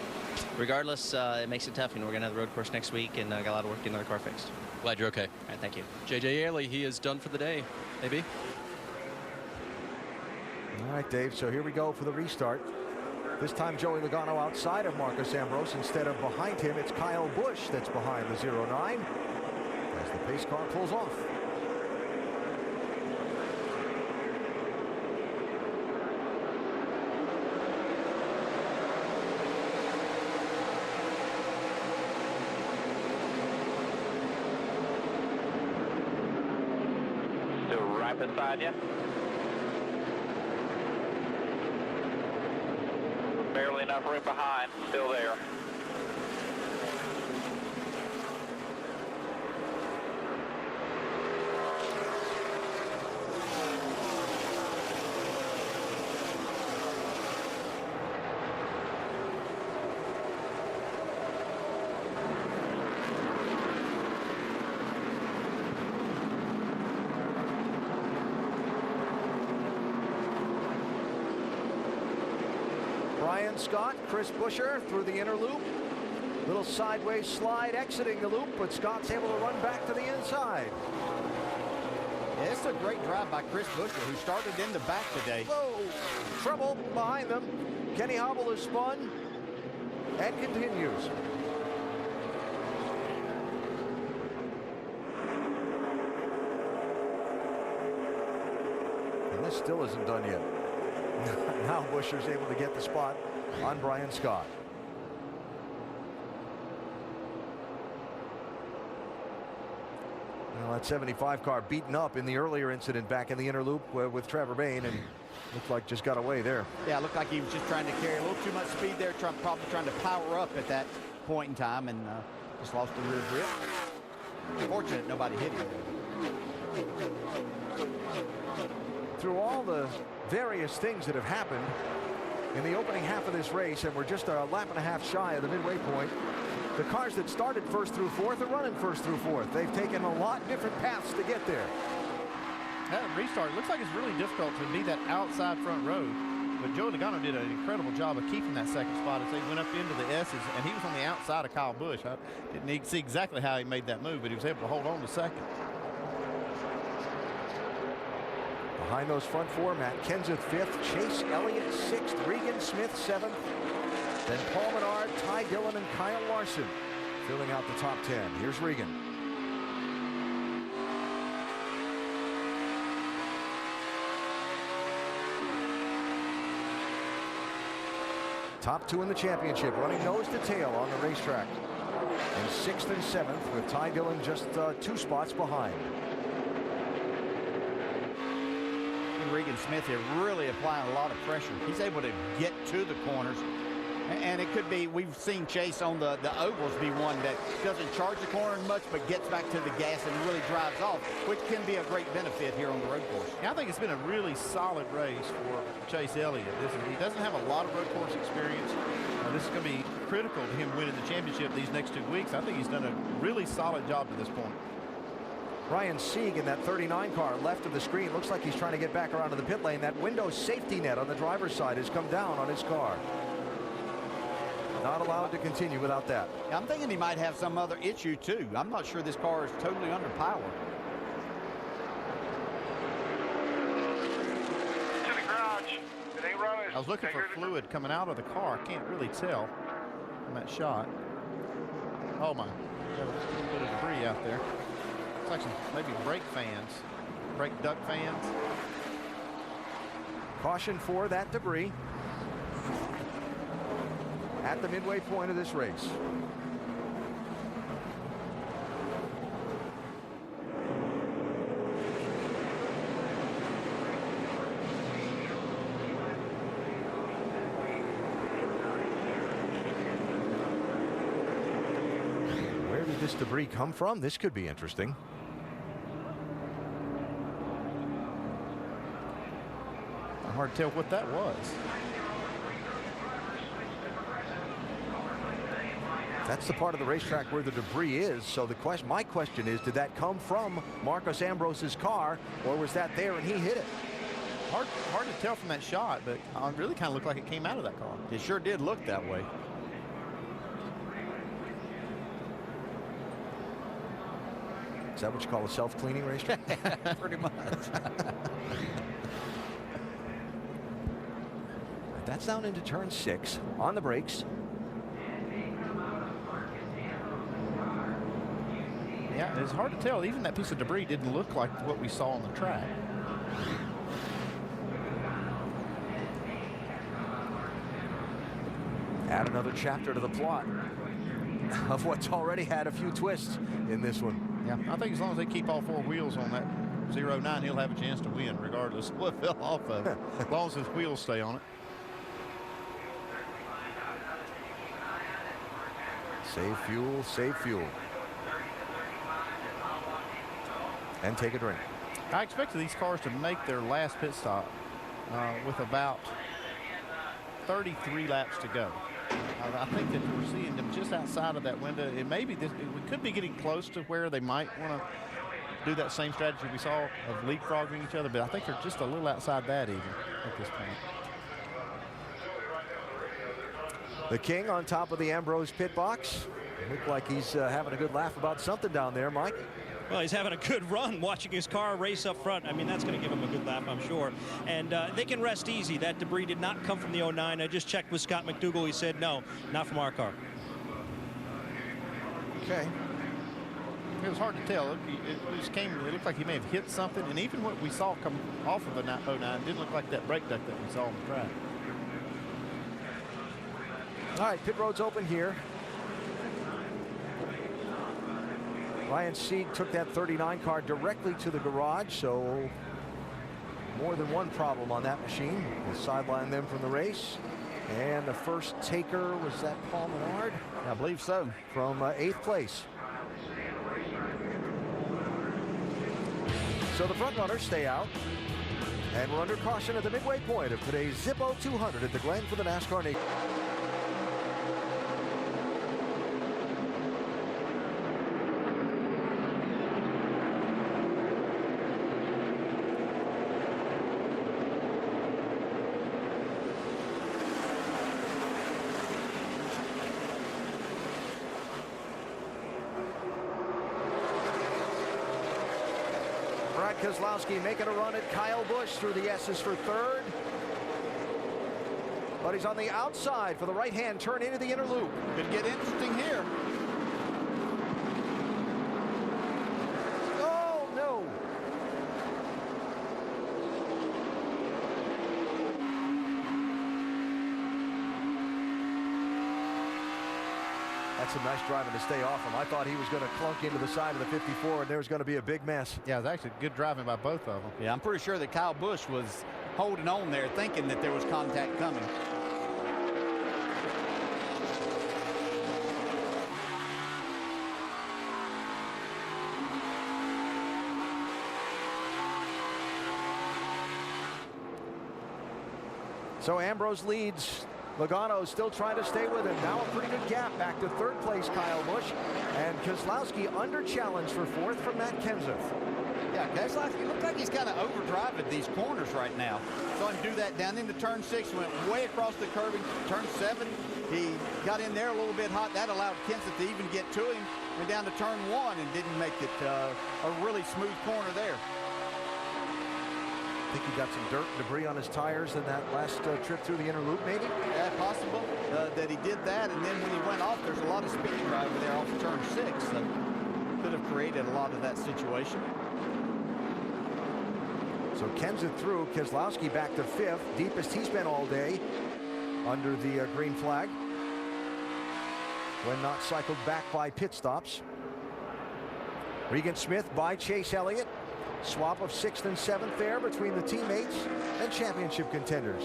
regardless, it makes it tough. We're going to have the road course next week, and got a lot of work to get another car fixed. Glad you're okay. All right, thank you. J.J. Yaley, he is done for the day. Maybe. All right, Dave, so here we go for the restart. This time Joey Logano outside of Marcos Ambrose. Instead of behind him, it's Kyle Busch that's behind the 09 as the pace car pulls off. Still right beside you. Barely enough room behind, still there. Brian Scott, Chris Buescher through the inner loop. Little sideways slide exiting the loop, but Scott's able to run back to the inside. Yeah, it's a great drive by Chris Buescher, who started in the back today. Whoa! Trouble behind them. Kenny Hobble is spun and continues. And this still isn't done yet. Now Buescher's able to get the spot on Brian Scott. Well, that 75 car beaten up in the earlier incident back in the inner loop with Trevor Bayne, and looked like just got away there. Yeah, it looked like he was just trying to carry a little too much speed there, probably trying to power up at that point in time, and just lost the rear grip. Fortunate nobody hit him. Through all the various things that have happened in the opening half of this race, and we're just a lap and a half shy of the midway point, the cars that started first through fourth are running first through fourth. They've taken a lot different paths to get there. That restart looks like it's really difficult to be that outside front row, but Joey Logano did an incredible job of keeping that second spot as they went up into the S's, and he was on the outside of Kyle Busch. I didn't see exactly how he made that move, but he was able to hold on to second. Behind those front four, Matt Kenseth fifth, Chase Elliott sixth, Regan Smith seventh, then Paul Menard, Ty Dillon, and Kyle Larson filling out the top 10. Here's Regan. Top two in the championship, running nose to tail on the racetrack. And sixth and seventh, with Ty Dillon just 2 spots behind. Regan Smith here really applying a lot of pressure. He's able to get to the corners, and it could be, we've seen Chase on the ovals be one that doesn't charge the corner much, but gets back to the gas and really drives off, which can be a great benefit here on the road course. Yeah, I think it's been a really solid race for Chase Elliott. He doesn't have a lot of road course experience. This is going to be critical to him winning the championship these next 2 weeks. I think he's done a really solid job to this point. Ryan Sieg in that 39 car left of the screen. Looks like he's trying to get back around to the pit lane. That window safety net on the driver's side has come down on his car. Not allowed to continue without that. Yeah, I'm thinking he might have some other issue too. I'm not sure this car is totally under power. To the garage. It ain't running. I was looking for fluid coming out of the car. I can't really tell from that shot. Oh my, got a little bit of debris out there. Looks like some maybe brake fans, brake duct fans. Caution for that debris at the midway point of this race. Where did this debris come from? This could be interesting. Hard to tell what that was. That's the part of the racetrack where the debris is. So my question is, did that come from Marcos Ambrose's car, or was that there and he hit it? Hard to tell from that shot, but it really kind of looked like it came out of that car. It sure did look that way. Is that what you call a self-cleaning racetrack? Pretty much. That's down into turn 6 on the brakes. Yeah, it's hard to tell. Even that piece of debris didn't look like what we saw on the track. Add another chapter to the plot of what's already had a few twists in this one. Yeah, I think as long as they keep all 4 wheels on that 09, he'll have a chance to win regardless of what fell off of it, as long as his wheels stay on it. Save fuel, save fuel. And take a drink. I expected these cars to make their last pit stop with about 33 laps to go. I think that we're seeing them just outside of that window. It may be we could be getting close to where they might want to do that same strategy we saw of leapfrogging each other, but I think they're just a little outside that even at this point. The King on top of the Ambrose pit box. Looked like he's having a good laugh about something down there, Mike. Well, he's having a good run watching his car race up front. I mean, that's going to give him a good laugh, I'm sure. And they can rest easy. That debris did not come from the 09. I just checked with Scott McDougal. He said, no, not from our car. Okay. It was hard to tell. It just came. It looked like he may have hit something, and even what we saw come off of the 09 didn't look like that brake duct that we saw on the track. All right, pit road's open here. Ryan Sieg took that 39 car directly to the garage, so more than one problem on that machine. We'll sideline them from the race. And the first taker, was that Paul Menard? I believe so. From 8th place. So the front runners stay out. And we're under caution at the midway point of today's Zippo 200 at the Glen for the NASCAR Nation. Keselowski making a run at Kyle Busch through the S's for 3rd. But he's on the outside for the right-hand turn into the inner loop. Could get interesting here. Oh, no. That's some nice driving to stay off him. I thought he was going to clunk into the side of the 54, and there was going to be a big mess. Yeah, it was actually good driving by both of them. Yeah, I'm pretty sure that Kyle Busch was holding on there, thinking that there was contact coming. So Ambrose leads. Logano still trying to stay with him. Now a pretty good gap back to 3rd place, Kyle Busch. And Keselowski under challenge for 4th from Matt Kenseth. Yeah, Keselowski looked like he's kind of overdriving these corners right now. Saw him do that down into turn 6, went way across the curving. Turn 7, he got in there a little bit hot. That allowed Kenseth to even get to him. Went down to turn 1 and didn't make it a really smooth corner there. I think he got some dirt and debris on his tires in that last trip through the inner loop, maybe? Yeah, possible that he did that, and then when he went off, there's a lot of speed driver there off of turn 6 that could have created a lot of that situation. So Kenseth through, Keselowski back to 5th, deepest he's been all day under the green flag. When not cycled back by pit stops. Regan Smith by Chase Elliott. Swap of 6th and 7th there between the teammates and championship contenders.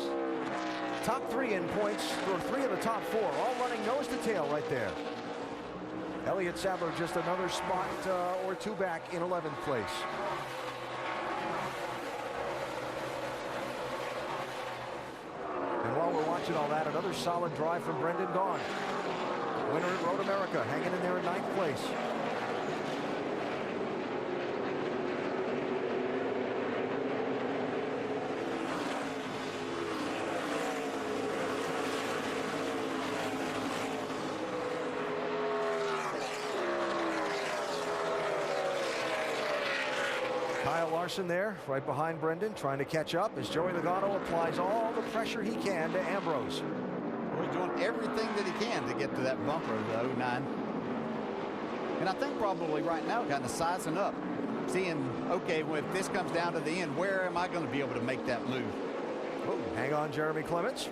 Top 3 in points for 3 of the top 4, all running nose to tail right there. Elliott Sadler just another spot or 2 back in 11th place. And while we're watching all that, another solid drive from Brendan Gaughan. Winner at Road America, hanging in there in 9th place. Kyle Larson there, right behind Brendan, trying to catch up as Joey Logano applies all the pressure he can to Ambrose. Well, he's doing everything that he can to get to that bumper of the 09. And I think probably right now kind of sizing up, seeing, okay, well, if this comes down to the end, where am I going to be able to make that move? Oh, hang on, Jeremy Clements.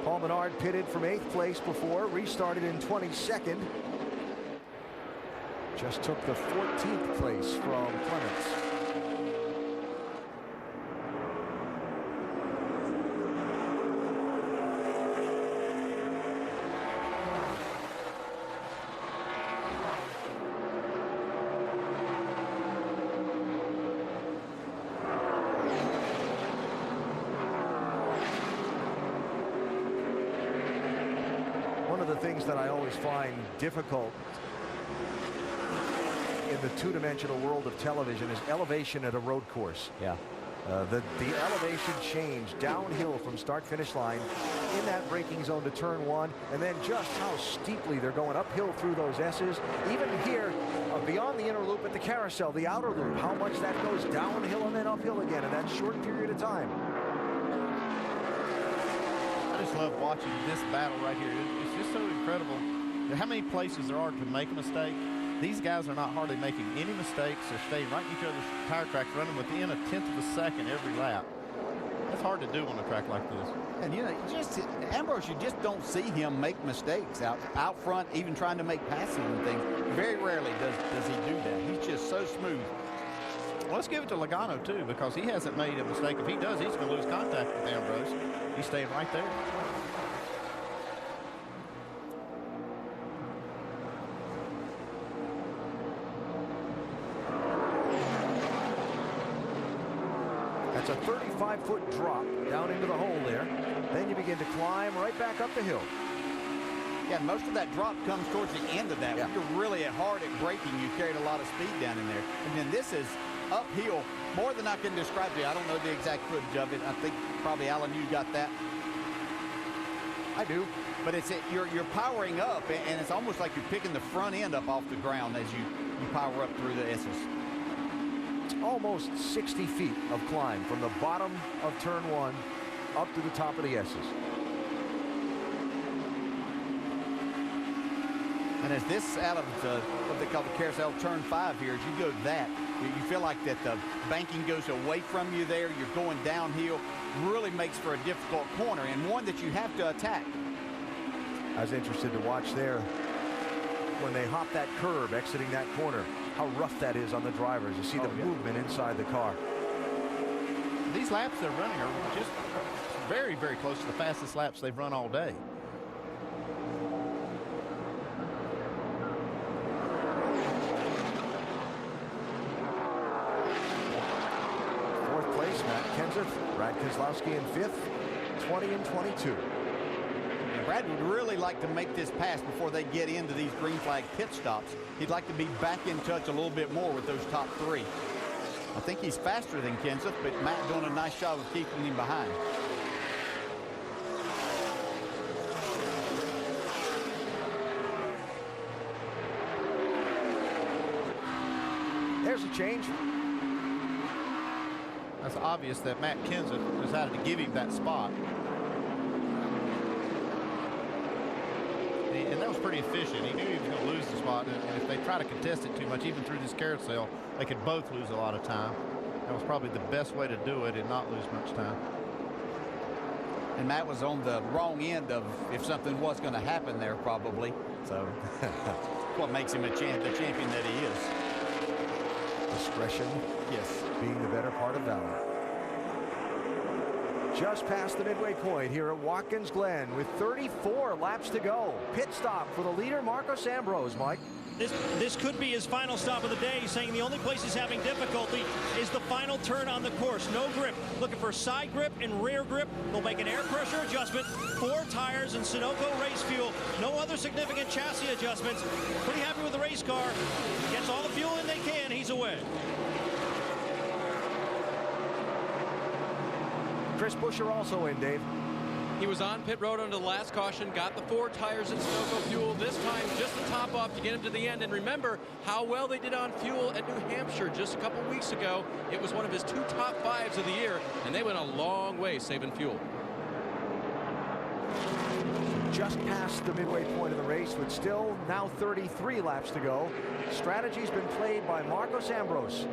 Paul Menard pitted from 8th place before, restarted in 22nd. Just took the 14th place from Clements. One of the things that I always find difficult in the two-dimensional world of television is elevation at a road course. Yeah. The elevation change downhill from start-finish line in that braking zone to turn 1, and then just how steeply they're going uphill through those S's. Even here, beyond the inner loop at the carousel, the outer loop, how much that goes downhill and then uphill again in that short period of time. I just love watching this battle right here. It's just so incredible how many places there are to make a mistake. These guys are not hardly making any mistakes. They're staying right in each other's tire tracks, running within 1/10 of a second every lap. That's hard to do on a track like this. And you know, Ambrose, you just don't see him make mistakes out front, even trying to make passes and things. Very rarely does he do that. He's just so smooth. Well, let's give it to Logano too, because he hasn't made a mistake. If he does, he's going to lose contact with Ambrose. He's staying right there. That's a 35-foot drop down into the hole there. Then you begin to climb right back up the hill. Yeah, most of that drop comes towards the end of that. Yeah. When you're really hard at braking, you carried a lot of speed down in there. And then this is uphill, more than I can describe to you. I don't know the exact footage of it. I think probably, Alan, you got that. I do. But you're powering up, and it's almost like you're picking the front end up off the ground as you power up through the S's. Almost 60 feet of climb from the bottom of turn 1 up to the top of the S's. And as this out of what they call the carousel turn 5 here, as you go to that, you feel like that the banking goes away from you there. You're going downhill. Really makes for a difficult corner, and one that you have to attack. I was interested to watch there when they hop that curb exiting that corner, how rough that is on the drivers. You see the movement inside the car. These laps they're running are just very, very close to the fastest laps they've run all day. Fourth place, Matt Kenseth. Brad Keselowski in 5th, 20 and 22. Brad would really like to make this pass before they get into these green flag pit stops. He'd like to be back in touch a little bit more with those top 3. I think he's faster than Kenseth, but Matt doing a nice job of keeping him behind. There's a change. That's obvious that Matt Kenseth decided to give him that spot. And that was pretty efficient. He knew he was going to lose the spot, and if they try to contest it too much, even through this carousel, they could both lose a lot of time. That was probably the best way to do it and not lose much time. And Matt was on the wrong end of if something was going to happen there, probably. So what makes him the champion that he is. Discretion, yes, being the better part of valor. Just past the midway point here at Watkins Glen with 34 laps to go. Pit stop for the leader, Marcos Ambrose, Mike. This could be his final stop of the day, saying the only place he's having difficulty is the final turn on the course. No grip. Looking for side grip and rear grip. They'll make an air pressure adjustment, 4 tires and Sunoco race fuel. No other significant chassis adjustments. Pretty happy with the race car. Gets all the fuel in they can. He's away. Chris Buescher also in, Dave. He was on pit road under the last caution, got the 4 tires and Sunoco fuel. This time just the top off to get him to the end. And remember how well they did on fuel at New Hampshire just a couple weeks ago. It was one of his 2 top 5s of the year, and they went a long way saving fuel. Just past the midway point of the race with still now 33 laps to go. Strategy's been played by Marcos Ambrose.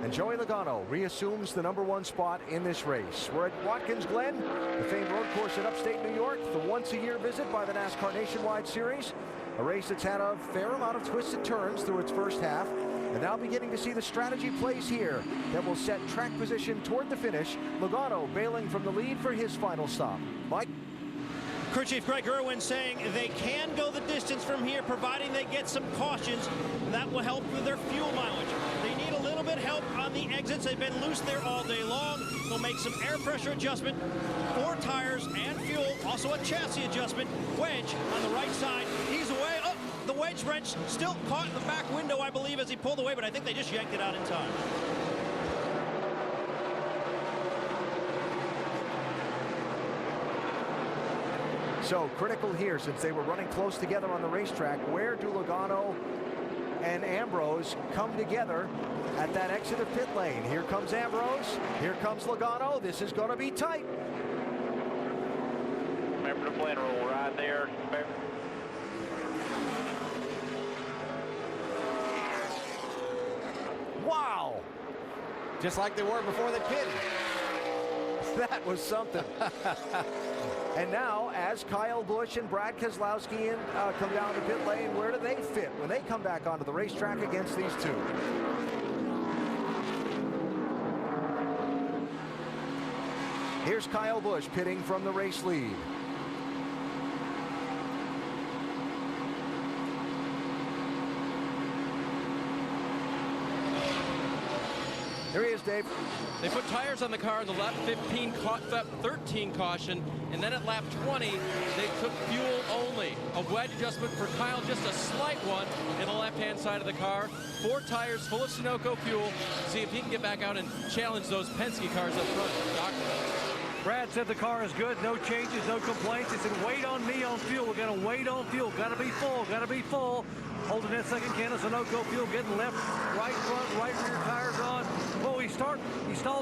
And Joey Logano reassumes the #1 spot in this race. We're at Watkins Glen, the famed road course in upstate New York, the once-a-year visit by the NASCAR Nationwide Series. A race that's had a fair amount of twisted turns through its first half. And now beginning to see the strategy plays here that will set track position toward the finish. Logano bailing from the lead for his final stop. Mike? Crew Chief Greg Irwin saying they can go the distance from here, providing they get some cautions. That will help with their fuel mileage. They need a little bit help on the exits. They've been loose there all day long. They'll make some air pressure adjustment, 4 tires and fuel, also a chassis adjustment. Wedge on the right side. He's away. Oh, the wedge wrench still caught in the back window, I believe, as he pulled away, but I think they just yanked it out in time. So critical here, since they were running close together on the racetrack, where do Logano and Ambrose come together at that exit of pit lane? Here comes Ambrose, here comes Logano. This is going to be tight. Remember the blend rule right there. Wow! Just like they were before they pitted. That was something. And now, as Kyle Busch and Brad Keselowski come down the pit lane, where do they fit when they come back onto the racetrack against these two? Here's Kyle Busch pitting from the race lead. Here he is, Dave. They put tires on the car in the lap 13 caution, and then at lap 20, they took fuel only. A wedge adjustment for Kyle, just a slight one in the left-hand side of the car. 4 tires full of Sunoco fuel. See if he can get back out and challenge those Penske cars up front. Brad said the car is good, no changes, no complaints. He said, wait on me on fuel. We're going to wait on fuel. Got to be full, got to be full. Holding that second can of Sunoco fuel, getting left, right front, right rear tires on. Oh, he stalled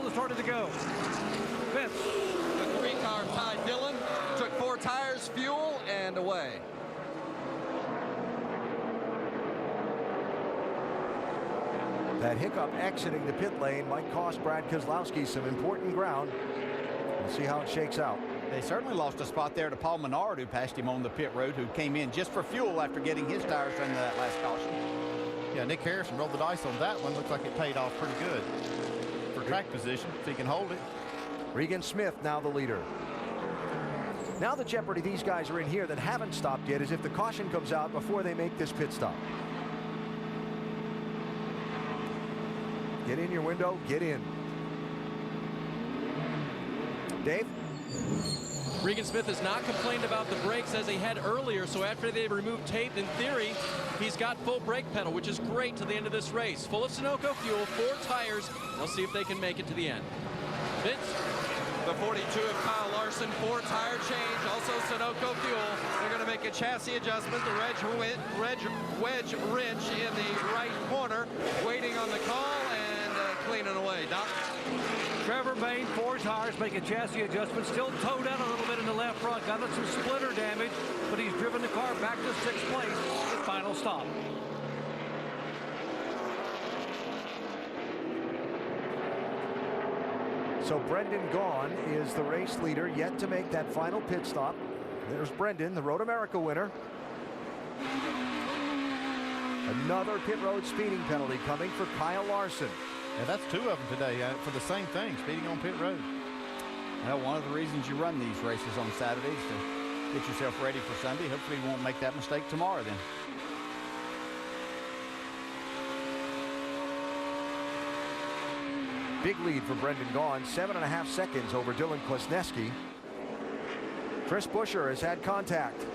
and started to go. Vince. The 3-car Ty Dillon took 4 tires, fuel, and away. That hiccup exiting the pit lane might cost Brad Keselowski some important ground. We'll see how it shakes out. They certainly lost a spot there to Paul Menard, who passed him on the pit road, who came in just for fuel after getting his tires into that last caution. Yeah, Nick Harrison rolled the dice on that one. Looks like it paid off pretty good for track position, if he can hold it. Regan Smith now the leader. Now the jeopardy these guys are in here that haven't stopped yet is if the caution comes out before they make this pit stop. Get in your window, get in. Dave? Regan Smith has not complained about the brakes as he had earlier, so after they removed tape, in theory, he's got full brake pedal, which is great to the end of this race. Full of Sunoco fuel, 4 tires. They'll see if they can make it to the end. Vince? The 42 of Kyle Larson, 4 tire change, also Sunoco fuel. They're going to make a chassis adjustment. The wedge wrench in the right corner, waiting on the call and cleaning away. Doc? Trevor Bayne, 4 tires, making chassis adjustments. Still towed out a little bit in the left front. Got some splitter damage, but he's driven the car back to 6th place. The final stop. So Brendan Gaughan is the race leader, yet to make that final pit stop. There's Brendan, the Road America winner. Another pit road speeding penalty coming for Kyle Larson. Yeah, that's 2 of them today for the same thing, speeding on pit road. Well, one of the reasons you run these races on Saturdays to get yourself ready for Sunday. Hopefully you won't make that mistake tomorrow then. Big lead for Brendan Gaughan, 7.5 seconds over Dylan Kwasniewski. Chris Buescher has had contact.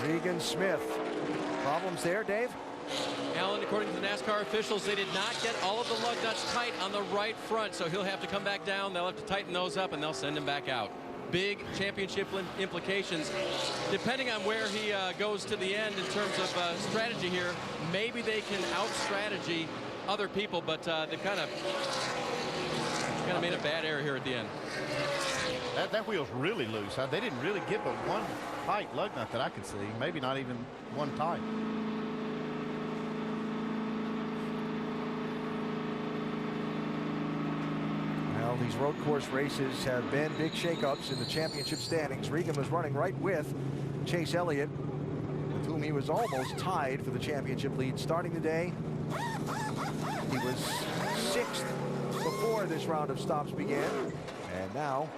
Regan Smith. Problems there, Dave? Alan, according to the NASCAR officials, they did not get all of the lug nuts tight on the right front, so he'll have to come back down. They'll have to tighten those up, and they'll send him back out. Big championship implications. Depending on where he goes to the end in terms of strategy here, maybe they can out-strategy other people, but they've kind of made a bad error here at the end. That wheel's really loose. They didn't really give a one tight lug nut that I could see. Maybe not even one tight. Well, these road course races have been big shakeups in the championship standings. Regan was running right with Chase Elliott, with whom he was almost tied for the championship lead starting the day. He was 6th before this round of stops began, and now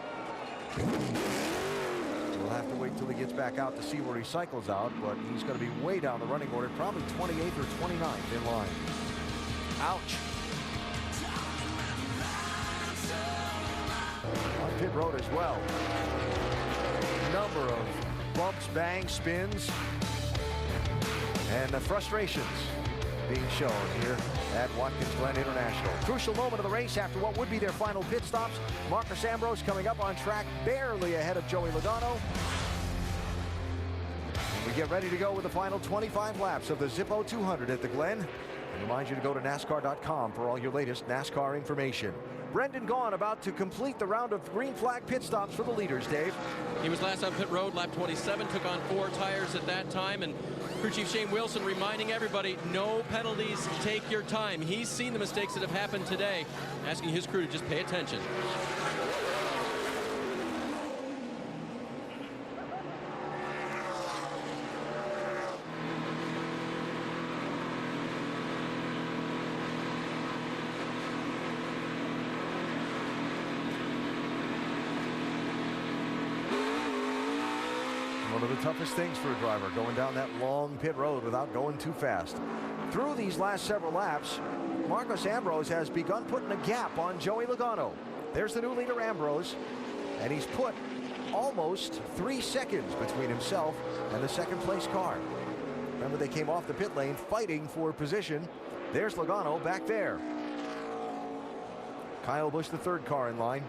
we'll have to wait till he gets back out to see where he cycles out, but he's going to be way down the running order, probably 28th or 29th in line. Ouch. On pit road as well. Number of bumps, bangs, spins. And the frustrations being shown here at Watkins Glen International. Crucial moment of the race after what would be their final pit stops. Marcos Ambrose coming up on track, barely ahead of Joey Logano. And we get ready to go with the final 25 laps of the Zippo 200 at the Glen. And remind you to go to NASCAR.com for all your latest NASCAR information. Brendan Gaughan about to complete the round of green flag pit stops for the leaders, Dave. He was last on pit road, lap 27, took on 4 tires at that time, and Crew Chief Shane Wilson reminding everybody, no penalties, take your time. He's seen the mistakes that have happened today, asking his crew to just pay attention. One of the toughest things for a driver, going down that long pit road without going too fast. Through these last several laps, Marcos Ambrose has begun putting a gap on Joey Logano. There's the new leader, Ambrose, and he's put almost 3 seconds between himself and the second place car. Remember, they came off the pit lane fighting for position. There's Logano back there. Kyle Busch, the third car in line.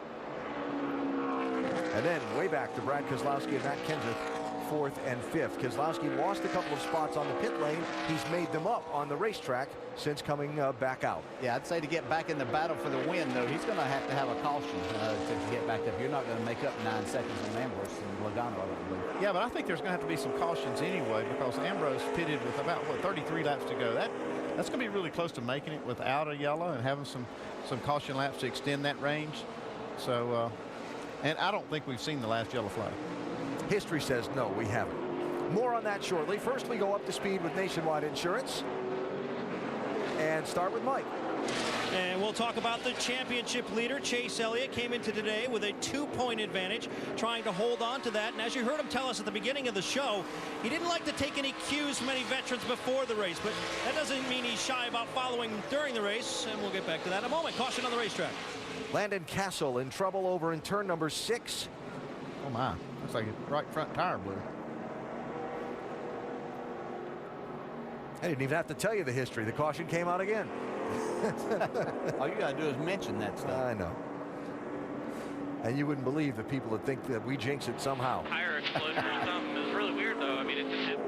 And then way back to Brad Keselowski and Matt Kenseth, 4th and 5th. Keselowski lost a couple of spots on the pit lane. He's made them up on the racetrack since coming back out. Yeah, I'd say to get back in the battle for the win, though, he's going to have a caution to get back up. You're not going to make up 9 seconds on Ambrose and Logano, I don't believe. Yeah, but I think there's going to have to be some cautions anyway, because Ambrose pitted with about, 33 laps to go. That's going to be really close to making it without a yellow and having some caution laps to extend that range. So, and I don't think we've seen the last yellow flag. History says no, we haven't. More on that shortly. First, we go up to speed with Nationwide Insurance and start with Mike. And we'll talk about the championship leader. Chase Elliott came into today with a 2-point advantage, trying to hold on to that. And as you heard him tell us at the beginning of the show, he didn't like to take any cues from any veterans before the race, but that doesn't mean he's shy about following during the race, and we'll get back to that in a moment. Caution on the racetrack. Landon Castle in trouble over in turn number 6. Oh my, looks like his right front tire blew. I didn't even have to tell you the history. The caution came out again. All you got to do is mention that stuff. I know. And you wouldn't believe the people that think that we jinx it somehow. Tire explosion or something. It was really weird, though. I mean, it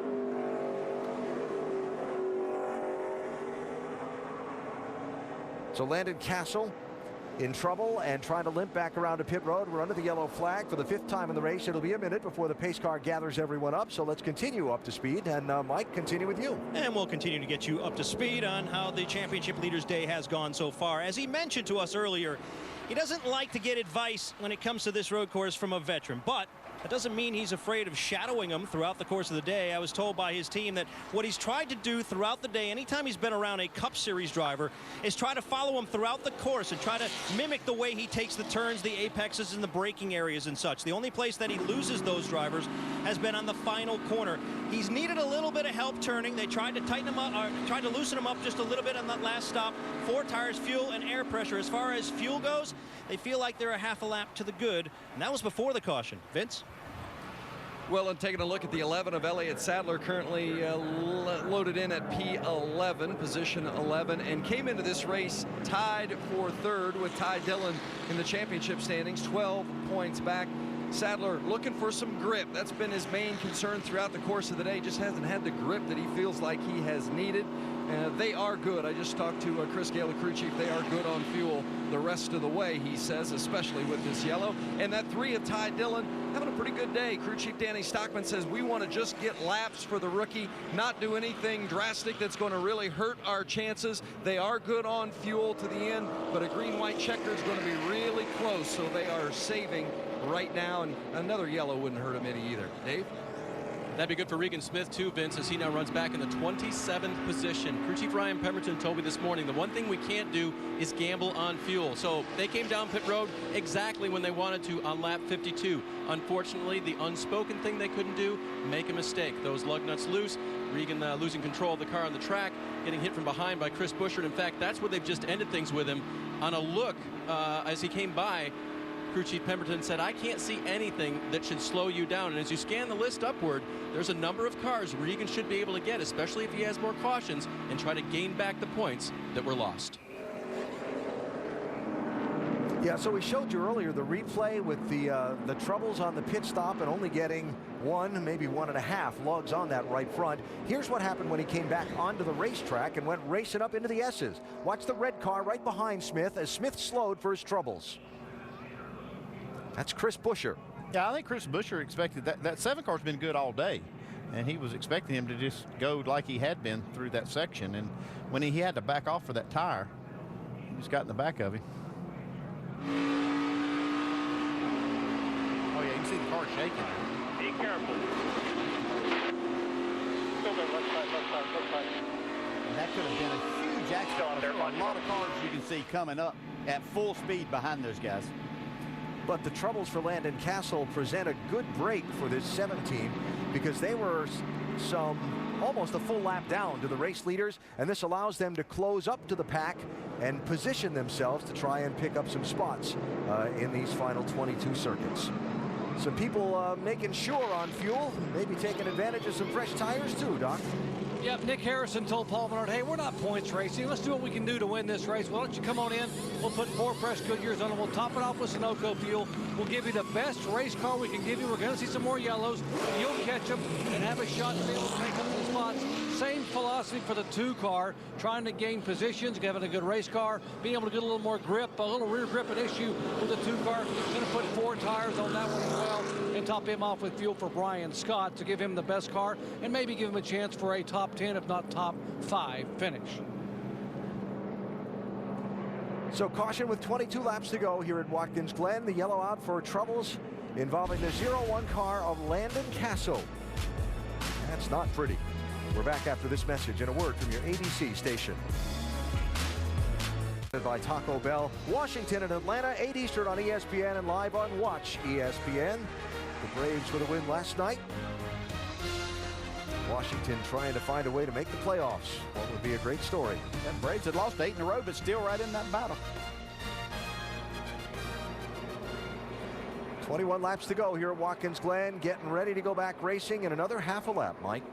So Landon Castle in trouble and trying to limp back around to pit road. We're under the yellow flag for the 5th time in the race. It'll be a minute before the pace car gathers everyone up. So let's continue up to speed. And Mike, continue with you. And we'll continue to get you up to speed on how the championship leaders day has gone so far. As he mentioned to us earlier, he doesn't like to get advice when it comes to this road course from a veteran, but that doesn't mean he's afraid of shadowing them throughout the course of the day. I was told by his team that what he's tried to do throughout the day, anytime he's been around a Cup Series driver, is try to follow him throughout the course and try to mimic the way he takes the turns, the apexes, and the braking areas and such. The only place that he loses those drivers has been on the final corner. He's needed a little bit of help turning. They tried to tighten him up, or tried to loosen him up just a little bit on that last stop. 4 tires, fuel, and air pressure. As far as fuel goes, they feel like they're a half a lap to the good, and that was before the caution. Vince? Well, and taking a look at the 11 of Elliott Sadler, currently loaded in at P11, position 11, and came into this race tied for 3rd with Ty Dillon in the championship standings, 12 points back. Sadler looking for some grip. That's been his main concern throughout the course of the day. Just hasn't had the grip that he feels like he has needed. They are good. I just talked to Chris Gale, the crew chief. They are good on fuel the rest of the way, he says, especially with this yellow. And that 3 of Ty Dillon having a pretty good day. Crew chief Danny Stockman says we want to just get laps for the rookie, not do anything drastic that's going to really hurt our chances. They are good on fuel to the end, but a green-white checker is going to be really close, so they are saving right now, and another yellow wouldn't hurt him any either. Dave? That'd be good for Regan Smith, too, Vince, as he now runs back in the 27th position. Crew Chief Ryan Pemberton told me this morning the one thing we can't do is gamble on fuel. So they came down pit road exactly when they wanted to on lap 52. Unfortunately, the unspoken thing they couldn't do, make a mistake. Those lug nuts loose, Regan losing control of the car on the track, getting hit from behind by Chris Buescher. In fact, that's where they've just ended things with him. On a look as he came by, Crew Chief Pemberton said, I can't see anything that should slow you down. And as you scan the list upward, there's a number of cars Regan should be able to get, especially if he has more cautions, and try to gain back the points that were lost. Yeah, so we showed you earlier the replay with the troubles on the pit stop and only getting 1, maybe 1.5 lugs on that right front. Here's what happened when he came back onto the racetrack and went racing up into the S's. Watch the red car right behind Smith as Smith slowed for his troubles. That's Chris Buescher. Yeah, I think Chris Buescher expected that. That 7 car's been good all day, and he was expecting him to just go like he had been through that section. And when he had to back off for that tire, he just got in the back of him. Oh yeah, you can see the car shaking. Be careful. Still there, left side. And that could have been a huge accident. There are a lot of cars you can see coming up at full speed behind those guys. But the troubles for Landon Castle present a good break for this 7 team because they were almost a full lap down to the race leaders, and this allows them to close up to the pack and position themselves to try and pick up some spots in these final 22 circuits. Some people making sure on fuel, maybe taking advantage of some fresh tires too, Doc. Yep, Nick Harrison told Paul Menard, hey, we're not points racing. Let's do what we can do to win this race. Why don't you come on in? We'll put 4 fresh Goodyears on it. We'll top it off with Sunoco fuel. We'll give you the best race car we can give you. We're going to see some more yellows. You'll catch them and have a shot to be able to make them in the spots. Same philosophy for the 2 car, trying to gain positions, having a good race car, being able to get a little more grip, a little rear grip an issue with the 2 car. Going to put 4 tires on that one as well and top him off with fuel for Brian Scott to give him the best car and maybe give him a chance for a top 10, if not top 5 finish. So caution with 22 laps to go here at Watkins Glen. The yellow out for troubles involving the 0-1 car of Landon Castle. That's not pretty. We're back after this message and a word from your ABC station. By Taco Bell, Washington and Atlanta, 8 Eastern on ESPN and live on Watch ESPN. The Braves with a win last night. Washington trying to find a way to make the playoffs. What would be a great story. That Braves had lost 8 in a row, but still right in that battle. 21 laps to go here at Watkins Glen, getting ready to go back racing in another half a lap, Mike.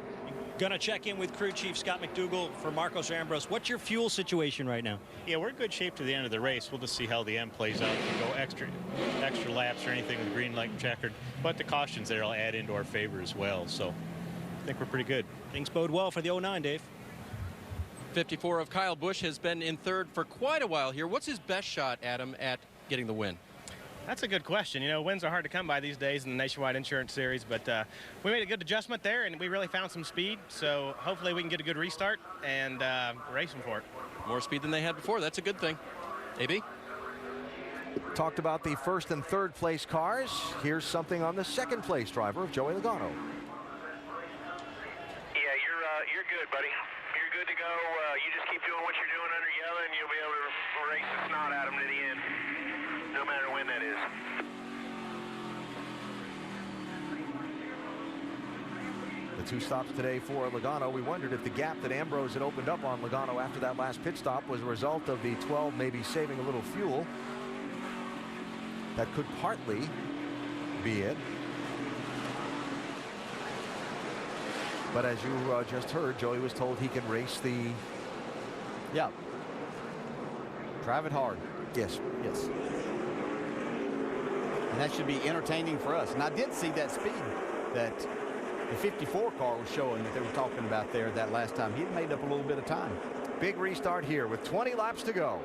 Going to check in with crew chief Scott McDougall for Marcos Ambrose. What's your fuel situation right now? Yeah, we're in good shape to the end of the race. We'll just see how the end plays out. If we go extra laps or anything with green light and checkered. But the cautions there will add into our favor as well. So I think we're pretty good. Things bode well for the 09, Dave. 54 of Kyle Busch has been in third for quite a while here. What's his best shot, Adam, at getting the win? That's a good question. You know, wins are hard to come by these days in the Nationwide Insurance Series, but we made a good adjustment there, and we really found some speed. So hopefully we can get a good restart and race them for it. More speed than they had before. That's a good thing. AB? Talked about the first and third place cars. Here's something on the second place driver of Joey Logano. Yeah, you're good, buddy. You're good to go. You just keep doing what you're doing under yellow, and you'll be able to race the snot at them to the end. No matter when that is. The 2 stops today for Logano. We wondered if the gap that Ambrose had opened up on Logano after that last pit stop was a result of the 12 maybe saving a little fuel. That could partly be it. But as you just heard, Joey was told he can race the... Yeah. Drive it hard. Yes. Yes. And that should be entertaining for us. And I did see that speed that the 54 car was showing that they were talking about there that last time. He had made up a little bit of time. Big restart here with 20 laps to go.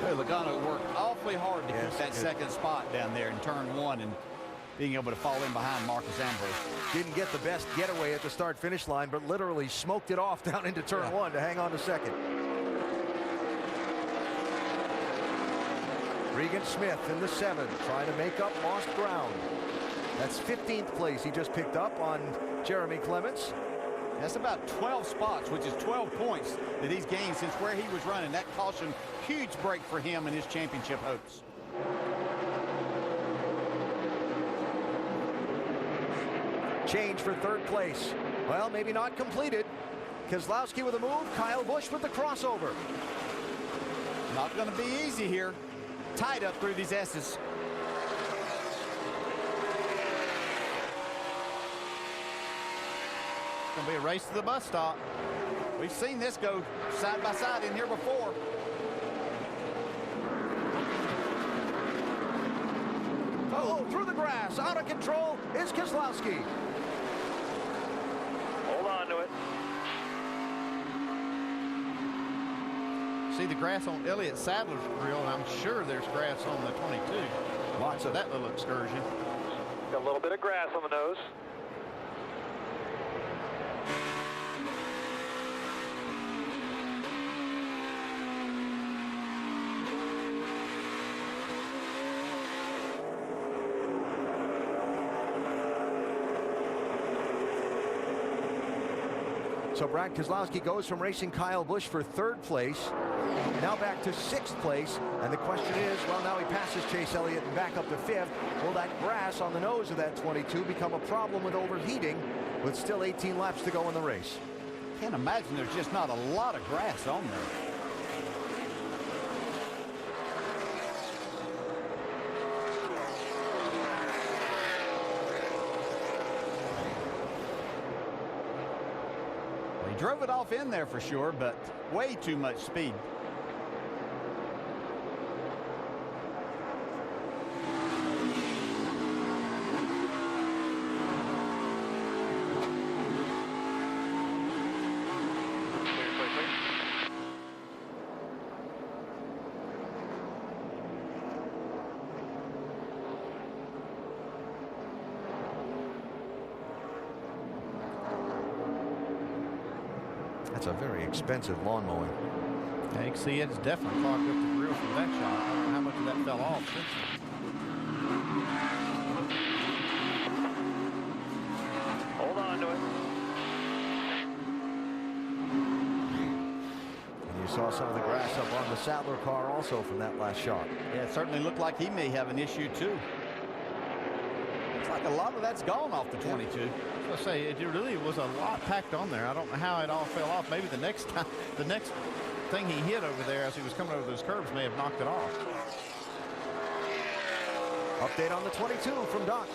Hey, Logano worked awfully hard to keep that second spot down there in turn 1 and being able to fall in behind Marcus Ambrose. Didn't get the best getaway at the start-finish line, but literally smoked it off down into turn 1 to hang on to second. Regan Smith in the 7, trying to make up lost ground. That's 15th place he just picked up on Jeremy Clements. That's about 12 spots, which is 12 points that he's gained since where he was running. That caution, huge break for him in his championship hopes. Change for third place. Well, maybe not completed. Keselowski with a move, Kyle Busch with the crossover. Not going to be easy here. Tied up through these S's. It's going to be a race to the bus stop. We've seen this go side by side in here before. Oh, through the grass, out of control is Keselowski. Hold on to it. See the grass on Elliott Sadler's grill, and I'm sure there's grass on the 22. Lots of that little excursion. Got a little bit of grass on the nose. So Brad Keselowski goes from racing Kyle Busch for third place, now back to sixth place. And the question is, well, now he passes Chase Elliott and back up to fifth. Will that grass on the nose of that 22 become a problem with overheating with still 18 laps to go in the race? Can't imagine there's just not a lot of grass on there. He drove it off in there for sure, but way too much speed. That's a very expensive lawn mowing. Yeah, you can see it's definitely clogged up the grill from that shot. I don't know how much of that fell off since then. Hold on to it. And you saw some of the grass up on the Sadler car also from that last shot. Yeah, it certainly looked like he may have an issue too. Looks like a lot of that's gone off the 22. I say it really was a lot packed on there. I don't know how it all fell off. Maybe the next time, the next thing he hit over there as he was coming over those curbs may have knocked it off. Update on the 22 from Doc.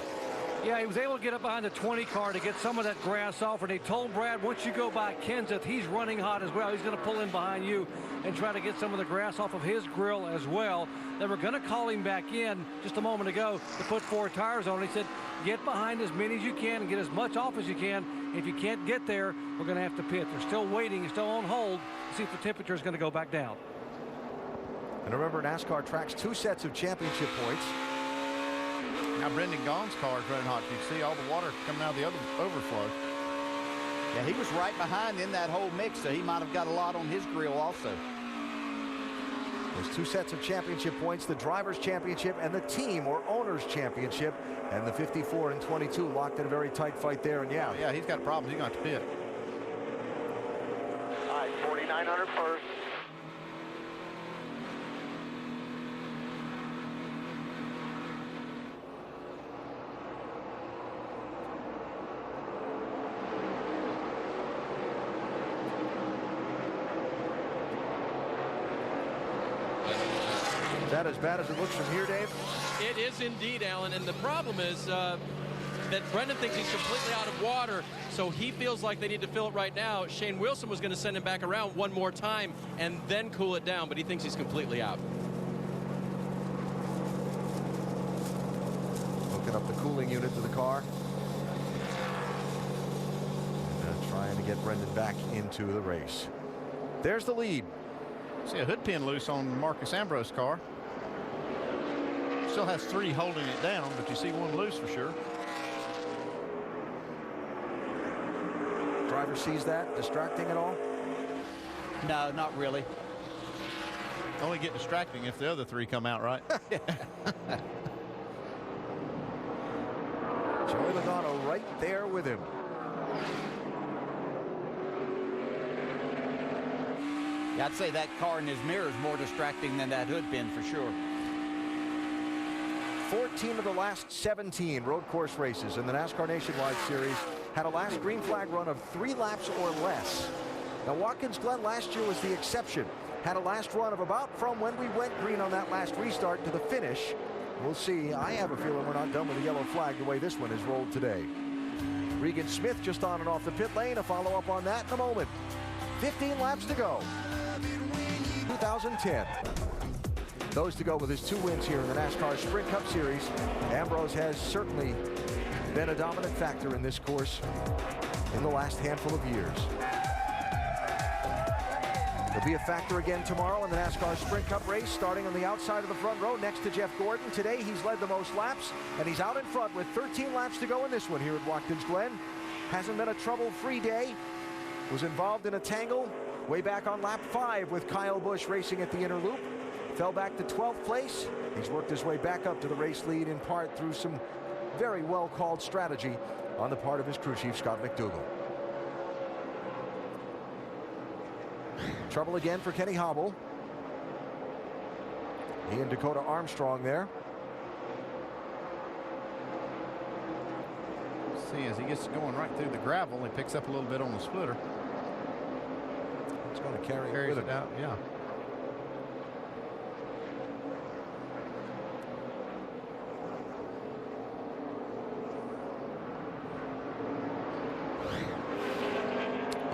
Yeah, he was able to get up behind the 20 car to get some of that grass off, and he told Brad once you go by Kenseth, he's running hot as well. He's going to pull in behind you and try to get some of the grass off of his grill as well. They were going to call him back in just a moment ago to put 4 tires on. He said, get behind as many as you can and get as much off as you can. If you can't get there, we're going to have to pit. They're still waiting, he's still on hold to see if the temperature is going to go back down. And remember, NASCAR tracks 2 sets of championship points. Now Brendan Gaughan's car is running hot. You can see all the water coming out of the other overflow. Yeah, he was right behind in that whole mix, so he might have got a lot on his grill also. There's 2 sets of championship points, the Drivers' Championship and the Team or Owners' Championship. And the 54 and 22 locked in a very tight fight there. And yeah. Oh, yeah, he's got problems. He's going to have to pit. All right, 4,900 first. Is that as bad as it looks from here, Dave? It is indeed, Alan. And the problem is that Brendan thinks he's completely out of water, so he feels like they need to fill it right now. Shane Wilson was going to send him back around one more time and then cool it down, but he thinks he's completely out. Hooking up the cooling unit to the car. And trying to get Brendan back into the race. There's the lead. See a hood pin loose on Marcus Ambrose' car. Still has 3 holding it down, but you see one loose for sure. Driver sees that, distracting at all? No, not really. Only get distracting if the other 3 come out right. Joey Logano right there with him. Yeah, I'd say that car in his mirror is more distracting than that hood pin for sure. 14 of the last 17 road course races in the NASCAR Nationwide Series had a last green flag run of 3 laps or less. Now, Watkins Glen last year was the exception. Had a last run of about from when we went green on that last restart to the finish. We'll see. I have a feeling we're not done with the yellow flag the way this one is rolled today. Regan Smith just on and off the pit lane. A follow-up on that in a moment. 15 laps to go. 2010. Those to go with his 2 wins here in the NASCAR Sprint Cup Series. Ambrose has certainly been a dominant factor in this course in the last handful of years. He'll be a factor again tomorrow in the NASCAR Sprint Cup race, starting on the outside of the front row next to Jeff Gordon. Today he's led the most laps, and he's out in front with 13 laps to go in this one here at Watkins Glen. Hasn't been a trouble-free day. Was involved in a tangle way back on lap 5 with Kyle Busch racing at the inner loop. Fell back to 12th place. He's worked his way back up to the race lead in part through some very well-called strategy on the part of his crew chief, Scott McDougal. Trouble again for Kenny Hobble. He and Dakota Armstrong there. See, as he gets going right through the gravel, he picks up a little bit on the splitter. It's going to carry Carries it out, yeah.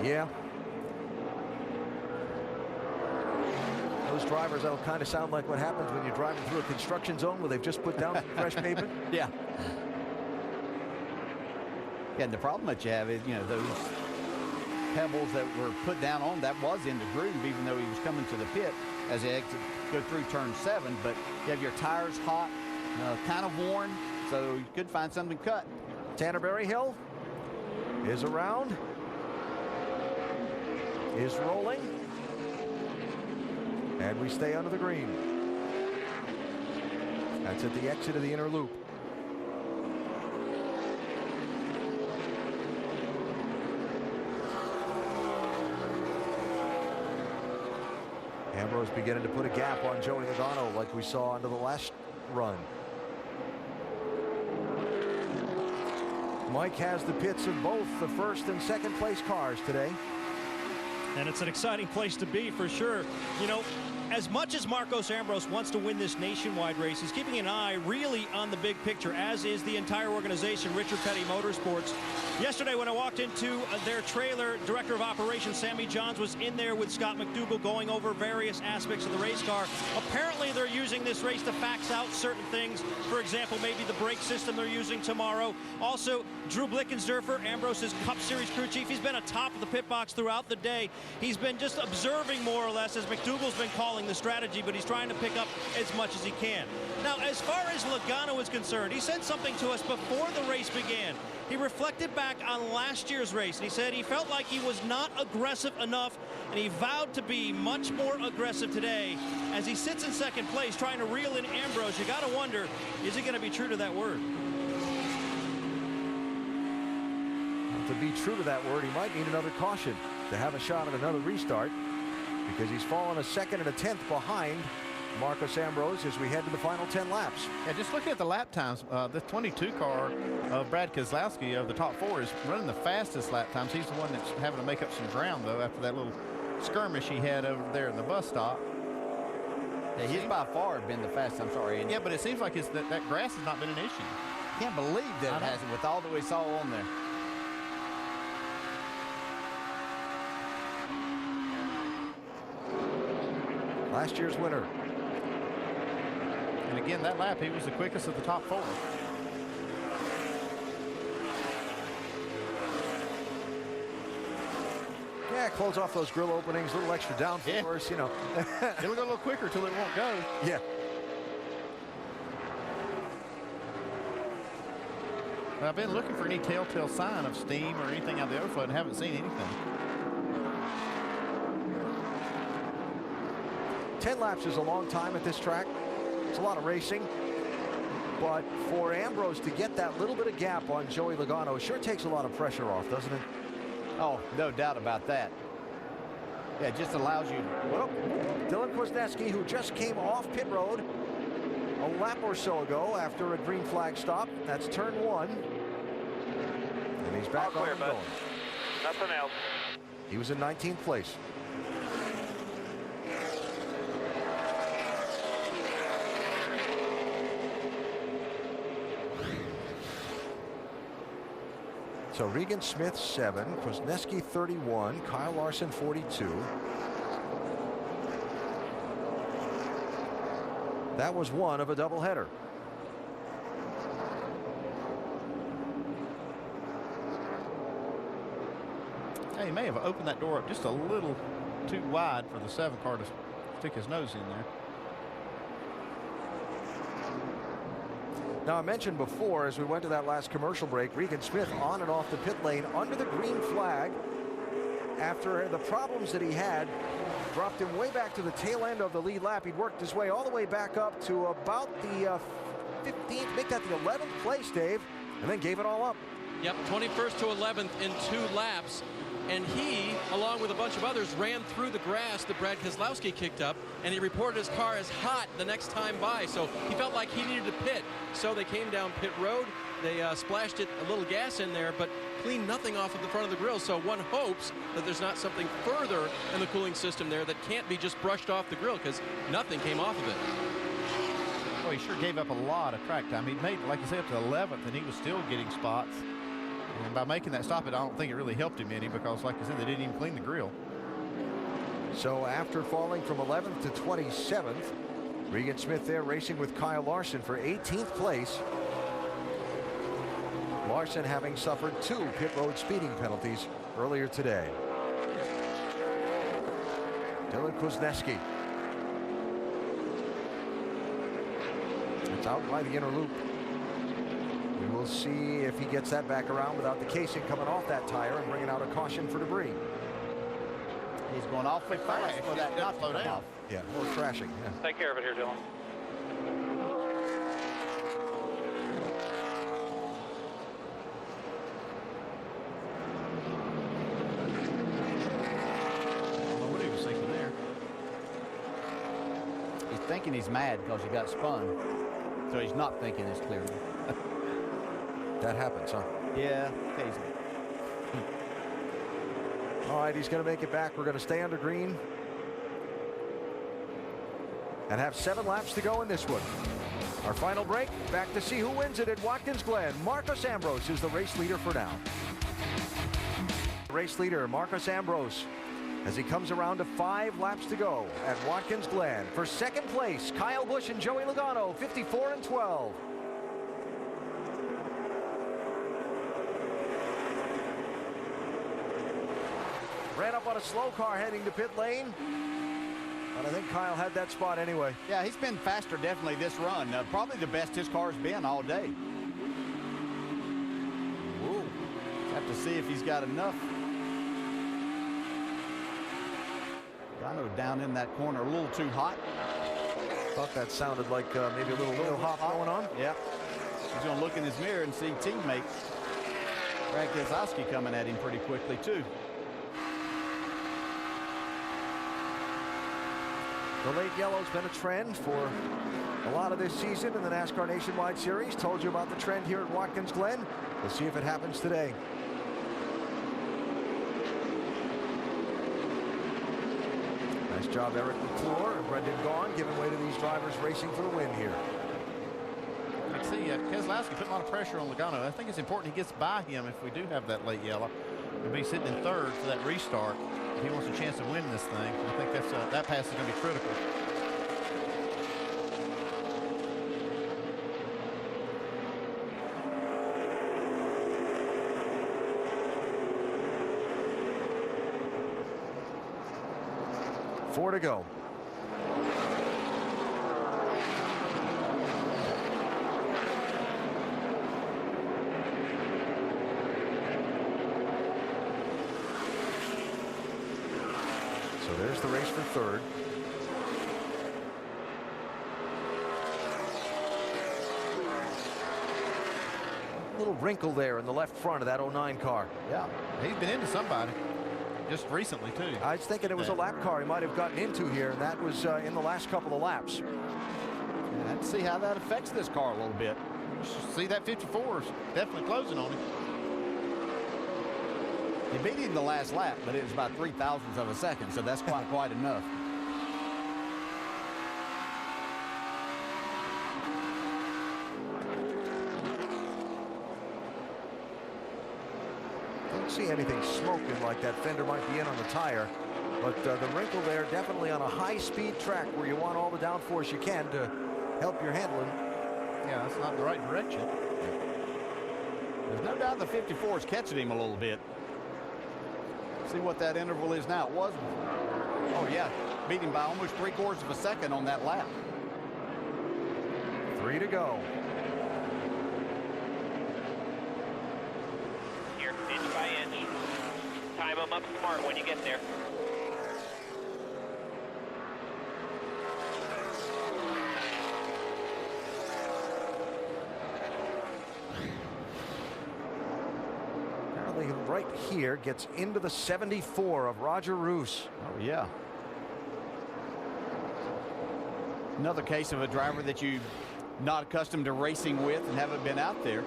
Yeah. Those drivers, that'll kind of sound like what happens when you're driving through a construction zone where they've just put down fresh pavement. Yeah. Yeah, and the problem that you have is, you know, those pebbles that were put down on, that was in the groove, even though he was coming to the pit as he go through turn 7. But you have your tires hot, kind of worn, so you could find something cut. Tanner Berryhill is around. Is rolling, and we stay under the green. That's at the exit of the inner loop. Ambrose beginning to put a gap on Joey Logano like we saw under the last run. Mike has the pits of both the first and second place cars today. And it's an exciting place to be for sure. You know, as much as Marcos Ambrose wants to win this nationwide race, he's keeping an eye really on the big picture, as is the entire organization, Richard Petty Motorsports. Yesterday, when I walked into their trailer, Director of Operations Sammy Johns was in there with Scott McDougal going over various aspects of the race car. Apparently, they're using this race to fax out certain things. For example, maybe the brake system they're using tomorrow. Also, Drew Blickensderfer, Ambrose's Cup Series crew chief, he's been atop of the pit box throughout the day. He's been just observing more or less as McDougal's been calling the strategy, but he's trying to pick up as much as he can. Now, as far as Logano is concerned, he said something to us before the race began. He reflected back on last year's race, and he said he felt like he was not aggressive enough, and he vowed to be much more aggressive today. As he sits in second place trying to reel in Ambrose, you got to wonder, is he going to be true to that word? To be true to that word, he might need another caution to have a shot at another restart, because he's fallen a second and a 10th behind Marcos Ambrose as we head to the final 10 laps. Yeah, just looking at the lap times, the 22 car of Brad Keselowski of the top 4 is running the fastest lap times. He's the one that's having to make up some ground, though, after that little skirmish he had over there in the bus stop. Yeah, he's by far been the fastest. I'm sorry. Yeah, but it seems like that grass has not been an issue. Can't believe that it hasn't, with all that we saw on there. Last year's winner. And again, that lap, he was the quickest of the top 4. Yeah, Yeah, close off those grill openings, a little extra downforce, you know. It'll go a little quicker till it won't go. Yeah. But I've been looking for any telltale sign of steam or anything out of the overflow and haven't seen anything. 10 laps is a long time at this track. It's a lot of racing. But for Ambrose to get that little bit of gap on Joey Logano sure takes a lot of pressure off, doesn't it? Oh, no doubt about that. Yeah, it just allows you. Well, Dylan Kwasniewski, who just came off pit road a lap or so ago after a green flag stop. That's turn 1. And he's back on and going. Nothing else. He was in 19th place. So Regan Smith 7, Kwasniewski 31, Kyle Larson 42. That was one of a doubleheader. Hey, he may have opened that door up just a little too wide for the 7 car to stick his nose in there. Now, I mentioned before, as we went to that last commercial break, Regan Smith on and off the pit lane under the green flag after the problems that he had dropped him way back to the tail end of the lead lap. He'd worked his way all the way back up to about the 15th, make that the 11th place, Dave, and then gave it all up. Yep, 21st to 11th in 2 laps. And he, along with a bunch of others, ran through the grass that Brad Keselowski kicked up, and he reported his car as hot the next time by. So he felt like he needed to pit. So they came down pit road. They splashed it a little gas in there, but cleaned nothing off of the front of the grill. So one hopes that there's not something further in the cooling system there that can't be just brushed off the grill, because nothing came off of it. Well, he sure gave up a lot of track time. He made, like you said, up to 11th, and he was still getting spots. And by making that stop, I don't think it really helped him any, because, like I said, they didn't even clean the grill. So after falling from 11th to 27th, Regan Smith there racing with Kyle Larson for 18th place. Larson having suffered 2 pit road speeding penalties earlier today. Dylan Kwasniewski. It's out by the inner loop. We will see if he gets that back around without the casing coming off that tire and bringing out a caution for debris. He's going awfully fast for that not to come off. Yeah, more crashing. Yeah. Take care of it here, Dylan. What he was thinking there. He's thinking he's mad because he got spun. So he's not thinking as clearly. That happens, huh? Yeah, occasionally. All right, he's going to make it back. We're going to stay under green and have 7 laps to go in this one. Our final break, back to see who wins it at Watkins Glen. Marcos Ambrose is the race leader for now. Race leader Marcos Ambrose as he comes around to 5 laps to go at Watkins Glen. For second place, Kyle Busch and Joey Logano, 54 and 12. Ran up on a slow car heading to pit lane. But I think Kyle had that spot anyway. Yeah, he's been faster definitely this run. Probably the best his car's been all day. Ooh. Have to see if he's got enough. I know down in that corner a little too hot. Thought that sounded like maybe a little hop going on. Yeah. He's going to look in his mirror and see teammate Brad Keselowski coming at him pretty quickly too. The late yellow's been a trend for a lot of this season in the NASCAR Nationwide Series. Told you about the trend here at Watkins Glen. We'll see if it happens today. Nice job, Eric McClure and Brendan Gaughan giving way to these drivers racing for the win here. I can see Keselowski putting a lot of pressure on Logano. I think it's important he gets by him if we do have that late yellow. He'll be sitting in 3rd for that restart. If he wants a chance of winning this thing, I think that's that pass is going to be critical. 4 to go. So there's the race for third. Little wrinkle there in the left front of that 09 car. Yeah, he's been into somebody just recently too. I was thinking it was a lap car he might have gotten into here, and that was in the last couple of laps. And let's see how that affects this car a little bit. See, that 54 is definitely closing on him. He beat him the last lap, but it was about 0.03 of a second, so that's quite enough. Don't see anything smoking like that fender might be in on the tire, but the wrinkle there definitely on a high-speed track where you want all the downforce you can to help your handling. Yeah, that's not the right direction. There's no doubt the 54 is catching him a little bit. See what that interval is now. It was, oh yeah, beat him by almost 3/4 of a second on that lap. 3 to go. Here, inch by inch. Time them up smart when you get there. Apparently right here gets into the 74 of Roger Roos. Oh yeah. Another case of a driver that you're not accustomed to racing with and haven't been out there.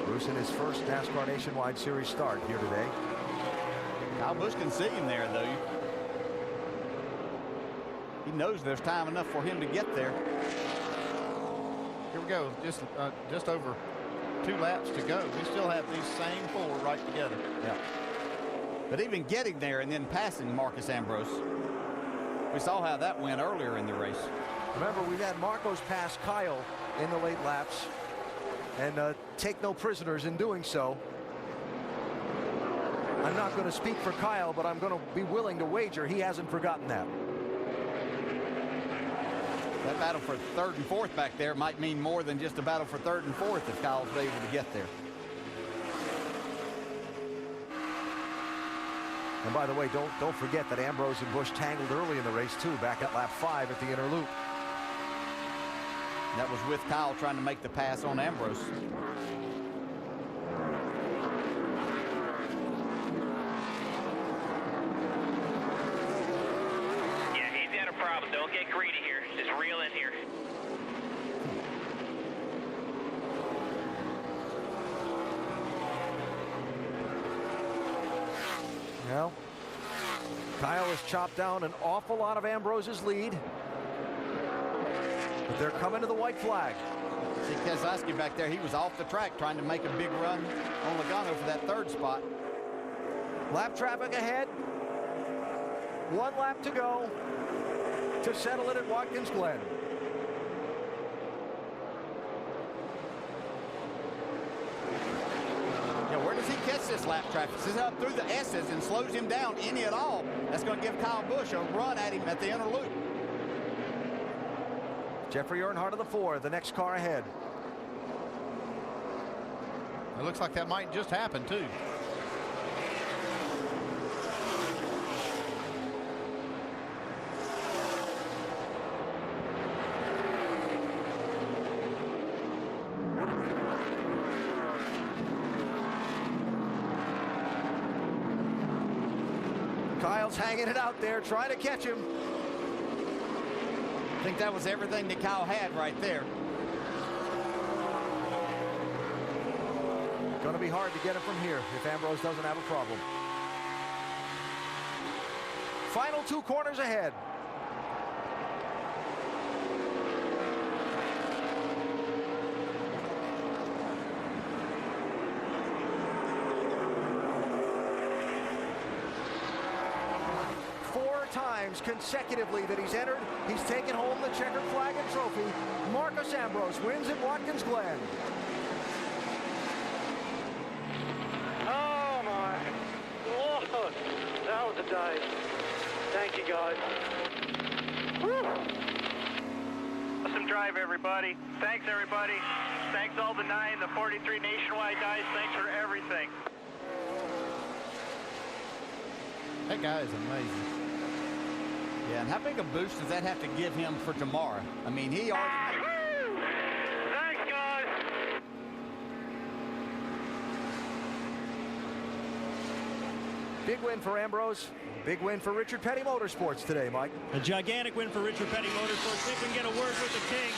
Roos in his first NASCAR Nationwide Series start here today. Kyle Busch can see him there, though. He knows there's time enough for him to get there. Here we go, just over 2 laps to go. We still have these same 4 right together. Yeah. But even getting there and then passing Marcus Ambrose, we saw how that went earlier in the race. Remember, we've had Marcos pass Kyle in the late laps and take no prisoners in doing so. I'm not going to speak for Kyle, but I'm going to be willing to wager he hasn't forgotten that. That battle for 3rd and 4th back there might mean more than just a battle for 3rd and 4th if Kyle's able to get there. And by the way, don't forget that Ambrose and Busch tangled early in the race too, back at lap 5 at the inner loop. That was with Kyle trying to make the pass on Ambrose. Yeah, he's got a problem. Don't get greedy here. Just reel in here. Well, Kyle has chopped down an awful lot of Ambrose's lead. But they're coming to the white flag. See Keselowski back there, he was off the track trying to make a big run on Logano for that 3rd spot. Lap traffic ahead. 1 lap to go to settle it at Watkins Glen. Yeah, where does he catch this lap traffic? This is up through the S's and slows him down any at all. That's going to give Kyle Busch a run at him at the inner loop. Jeffrey Earnhardt of the 4, the next car ahead. It looks like that might just happen too. Kyle's hanging it out there, trying to catch him. I think that was everything that Kyle had right there. Going to be hard to get him from here if Ambrose doesn't have a problem. Final 2 corners ahead. Times consecutively that he's entered, he's taken home the checkered flag and trophy. Marcus Ambrose wins at Watkins Glen. Oh my Lord, that was a day. Thank you, guys. Awesome drive, everybody. Thanks, everybody. Thanks all the 9, the 43 nationwide guys. Thanks for everything. That guy is amazing. Yeah, and how big a boost does that have to give him for tomorrow? I mean, he already... Thanks, guys. Big win for Ambrose. Big win for Richard Petty Motorsports today, Mike. A gigantic win for Richard Petty Motorsports. See if we can get a word with the king.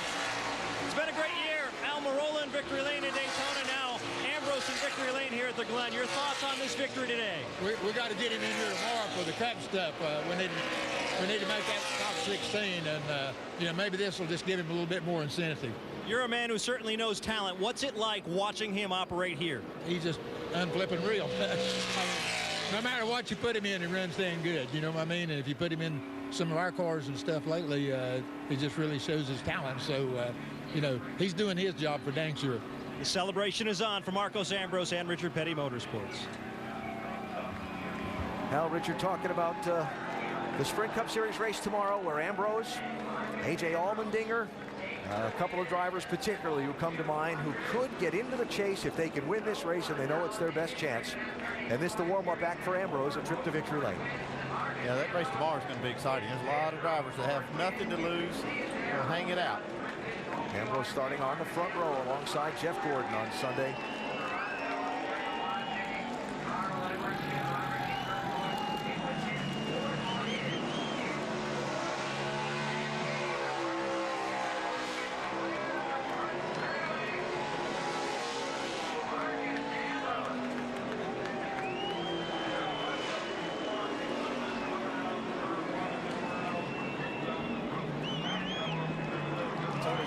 It's been a great year. Almirola in victory lane in Daytona now. Ambrose in victory lane here at the Glen. Your thoughts on this victory today? We got to get him in here tomorrow for the cup stuff. We need to make that top 16, and you know, maybe this will just give him a little bit more incentive. You're a man who certainly knows talent. What's it like watching him operate here? He's just unflipping real. No matter what you put him in, he runs dang good. You know what I mean? And if you put him in some of our cars and stuff lately, it just really shows his talent. So, you know, he's doing his job for dang sure. The celebration is on for Marcos Ambrose and Richard Petty Motorsports. Now, Richard, talking about the Sprint Cup Series race tomorrow, where Ambrose, A.J. Allmendinger, a couple of drivers particularly who come to mind who could get into the chase if they can win this race, and they know it's their best chance. And this the warm-up back for Ambrose, a trip to victory lane. Yeah, that race tomorrow is going to be exciting. There's a lot of drivers that have nothing to lose. They'll hang it out. Ambrose starting on the front row alongside Jeff Gordon on Sunday.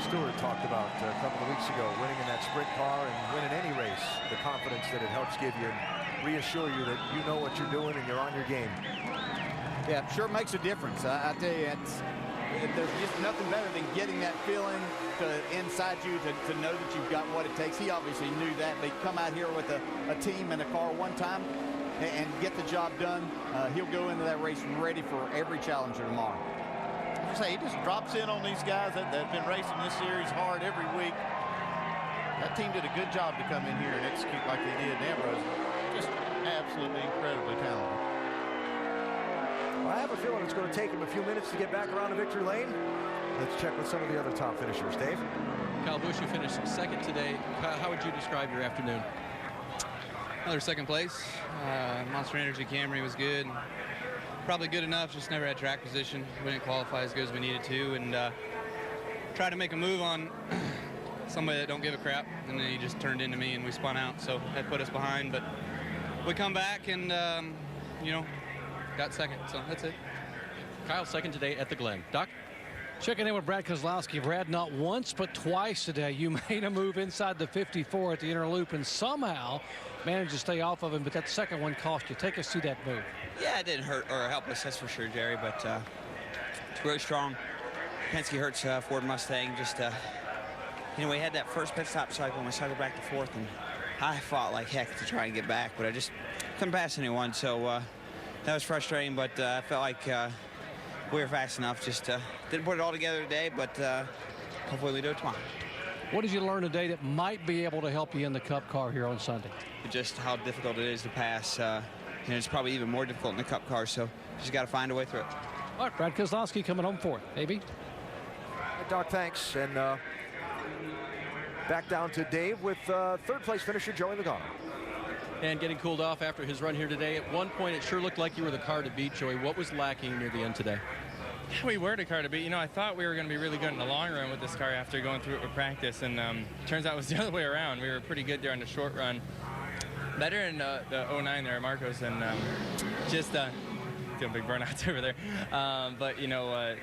Stewart talked about a couple of weeks ago, winning in that sprint car and winning any race, the confidence that it helps give you and reassure you that you know what you're doing and you're on your game. Yeah, sure makes a difference. I tell you, there's just nothing better than getting that feeling inside you to know that you've got what it takes. He obviously knew that. They come out here with a team and a car one time and get the job done. He'll go into that race ready for every challenger tomorrow. Say, he just drops in on these guys that have been racing this series hard every week. That team did a good job to come in here and execute like they did. Ambrose, just absolutely incredibly talented. Well, I have a feeling it's going to take him a few minutes to get back around to victory lane. Let's check with some of the other top finishers. Dave? Kyle Busch, you finished second today. How would you describe your afternoon? Another second place. Monster Energy Camry was good. Probably good enough, just never had track position. We didn't qualify as good as we needed to, and tried to make a move on somebody that don't give a crap, and then he just turned into me and we spun out, so that put us behind. But we come back and, you know, got second, so that's it. Kyle second today at the Glen. Doc? Checking in with Brad Keselowski. Brad, not once but twice today you made a move inside the 54 at the inner loop and somehow managed to stay off of him, but that second one cost you. Take us through that move. Yeah, it didn't hurt or help us, that's for sure, Jerry, but it's really strong. Penske Hertz Ford Mustang, just, you know, we had that first pit stop cycle and we cycled back to fourth, and I fought like heck to try and get back, but I just couldn't pass anyone, so that was frustrating, but I felt like we were fast enough. Just didn't put it all together today, but hopefully we do it tomorrow. What did you learn today that might be able to help you in the Cup car here on Sunday? Just how difficult it is to pass. And it's probably even more difficult in the Cup car, so just got to find a way through it. All right, Brad Keselowski coming home fourth. AB? Doc, thanks. And back down to Dave with third place finisher Joey Logano. And getting cooled off after his run here today. At one point, it sure looked like you were the car to beat, Joey. What was lacking near the end today? We were the car to beat. You know, I thought we were going to be really good in the long run with this car after going through it with practice, and turns out it was the other way around. We were pretty good there on the short run. Better in the 09 there, Marcos, and just doing big burnouts over there. But, you know,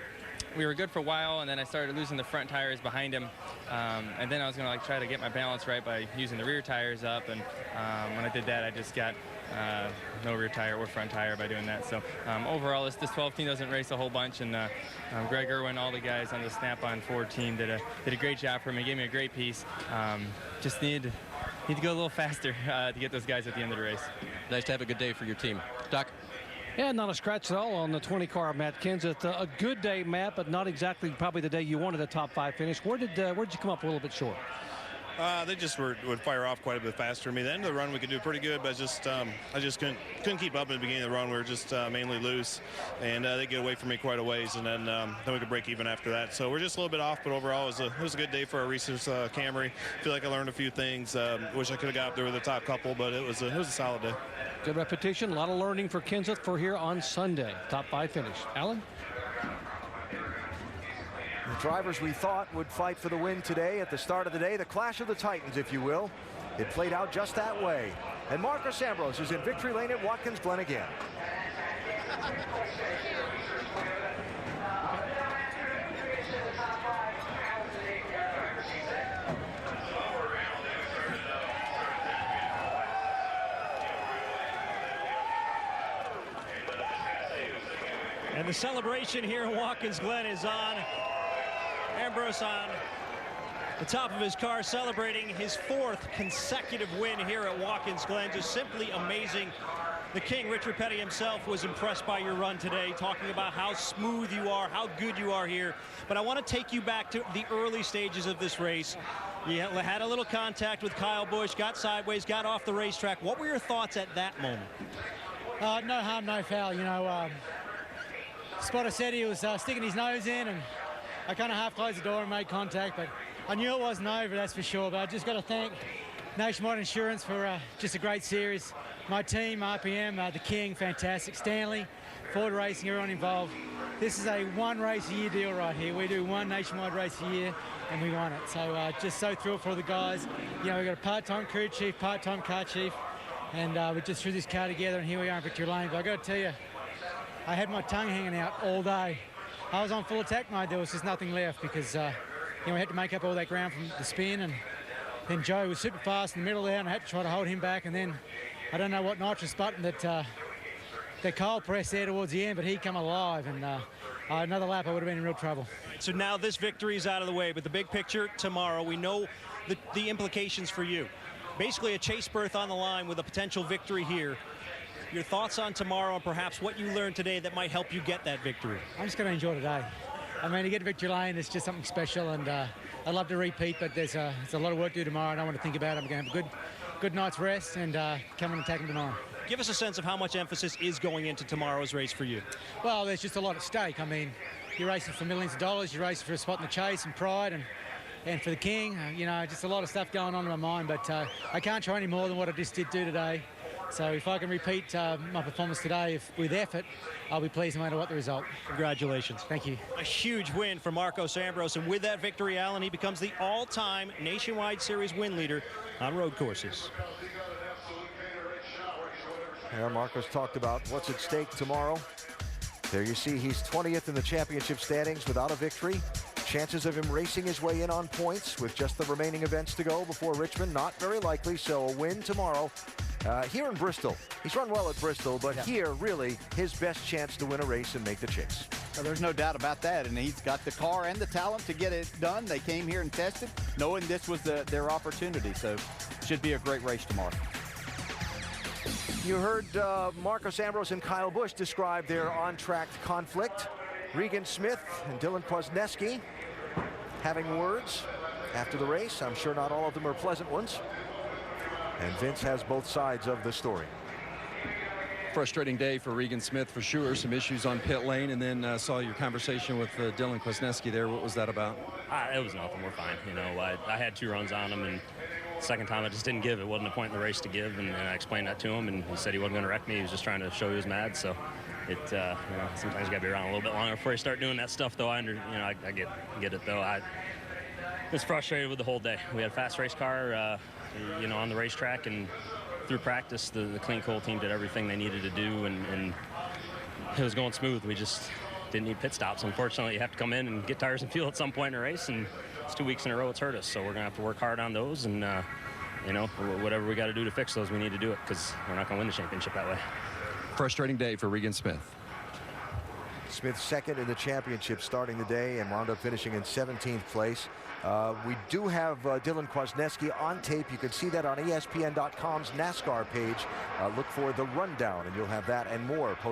we were good for a while, and then I started losing the front tires behind him. And then I was going to like try to get my balance right by using the rear tires up. And when I did that, I just got no rear tire or front tire by doing that. So overall, this 12 team doesn't race a whole bunch. And Greg Irwin, all the guys on the Snap-on Ford team did a great job for me. Gave me a great piece. Just need to go a little faster to get those guys at the end of the race. Nice to have a good day for your team. Doc? And not a scratch at all on the 20-car Matt Kenseth. A good day, Matt, but not exactly probably the day you wanted a top 5 finish. Where'd you come up a little bit short? They just would fire off quite a bit faster. I mean, the end of the run we could do pretty good, but I just couldn't keep up at the beginning of the run. We were just mainly loose, and they get away from me quite a ways, and then we could break even after that. So we're just a little bit off, but overall it was a good day for our Reese's Camry. I feel like I learned a few things. Wish I could have got up there with the top couple, but it was a solid day. Good repetition, a lot of learning for Kenseth for here on Sunday. Top 5 finish. Alan? The drivers we thought would fight for the win today at the start of the day, the clash of the Titans, if you will. It played out just that way. And Marcos Ambrose is in victory lane at Watkins Glen again. And the celebration here in Watkins Glen is on. Ambrose on the top of his car, celebrating his 4th consecutive win here at Watkins Glen. Just simply amazing. The King, Richard Petty himself, was impressed by your run today, talking about how smooth you are, how good you are here. But I want to take you back to the early stages of this race. You had a little contact with Kyle Busch, got sideways, got off the racetrack. What were your thoughts at that moment? No harm, no foul. You know, Spotter said he was sticking his nose in, and I kind of half closed the door and made contact, but I knew it wasn't over, that's for sure. But I just got to thank Nationwide Insurance for just a great series. My team, RPM, the King, fantastic. Stanley, Ford Racing, everyone involved. This is a 1 race a year deal right here. We do 1 nationwide race a year, and we won it. So just so thrilled for the guys. You know, we've got a part-time crew chief, part-time car chief, and we just threw this car together, and here we are in victory lane. But I got to tell you, I had my tongue hanging out all day. I was on full attack mode. There was just nothing left because you know, we had to make up all that ground from the spin, and then Joe was super fast in the middle there, and I had to try to hold him back. And then I don't know what nitrous button that Kyle pressed there towards the end, but he come alive, and another lap I would have been in real trouble. So now this victory is out of the way, but the big picture tomorrow, we know the implications for you. Basically a chase berth on the line with a potential victory here. Your thoughts on tomorrow and perhaps what you learned today that might help you get that victory? I'm just going to enjoy today. I mean, to get to victory lane is just something special, and I'd love to repeat, but there's a lot of work to do tomorrow. I don't want to think about it. I'm going to have a good night's rest and come and attack them tomorrow. Give us a sense of how much emphasis is going into tomorrow's race for you. Well, there's just a lot at stake. I mean, you're racing for millions of dollars. You're racing for a spot in the chase and pride, and for the King. You know, just a lot of stuff going on in my mind, but I can't try any more than what I just did do today. So if I can repeat my performance today with effort, I'll be pleased no matter what the result. Congratulations. Thank you. A huge win for Marcos Ambrose, and with that victory, Alan, he becomes the all-time Nationwide Series win leader on road courses. Yeah, Marcos talked about what's at stake tomorrow. There you see he's 20th in the championship standings without a victory. Chances of him racing his way in on points with just the remaining events to go before Richmond, not very likely, so a win tomorrow. Here in Bristol, he's run well at Bristol, but here, really, his best chance to win a race and make the chase. Well, there's no doubt about that, and he's got the car and the talent to get it done. They came here and tested, knowing this was their opportunity, so should be a great race tomorrow. You heard Marcos Ambrose and Kyle Busch describe their on-track conflict. Regan Smith and Dylan Kwasniewski having words after the race. I'm sure not all of them are pleasant ones. And Vince has both sides of the story. Frustrating day for Regan Smith for sure. Some issues on pit lane, and then saw your conversation with Dylan Kwasniewski there. What was that about? It was nothing. We're fine. You know, I had 2 runs on him, and the second time I just didn't give. It wasn't a point in the race to give, and I explained that to him, and he said he wasn't going to wreck me. He was just trying to show he was mad. So it, you know, sometimes you got to be around a little bit longer before you start doing that stuff. Though I get it though. I was frustrated with the whole day. We had a fast race car, you know, on the racetrack, and through practice, the Clean Coal team did everything they needed to do, and it was going smooth. We just didn't need pit stops. Unfortunately, you have to come in and get tires and fuel at some point in a race, and it's 2 weeks in a row it's hurt us. So we're gonna have to work hard on those, and you know, whatever we got to do to fix those, we need to do it, because we're not gonna win the championship that way. Frustrating day for Regan Smith. Smith second in the championship starting the day and wound up finishing in 17th place. We do have Dylan Kwasniewski on tape. You can see that on ESPN.com's NASCAR page. Look for the rundown, and you'll have that and more posted.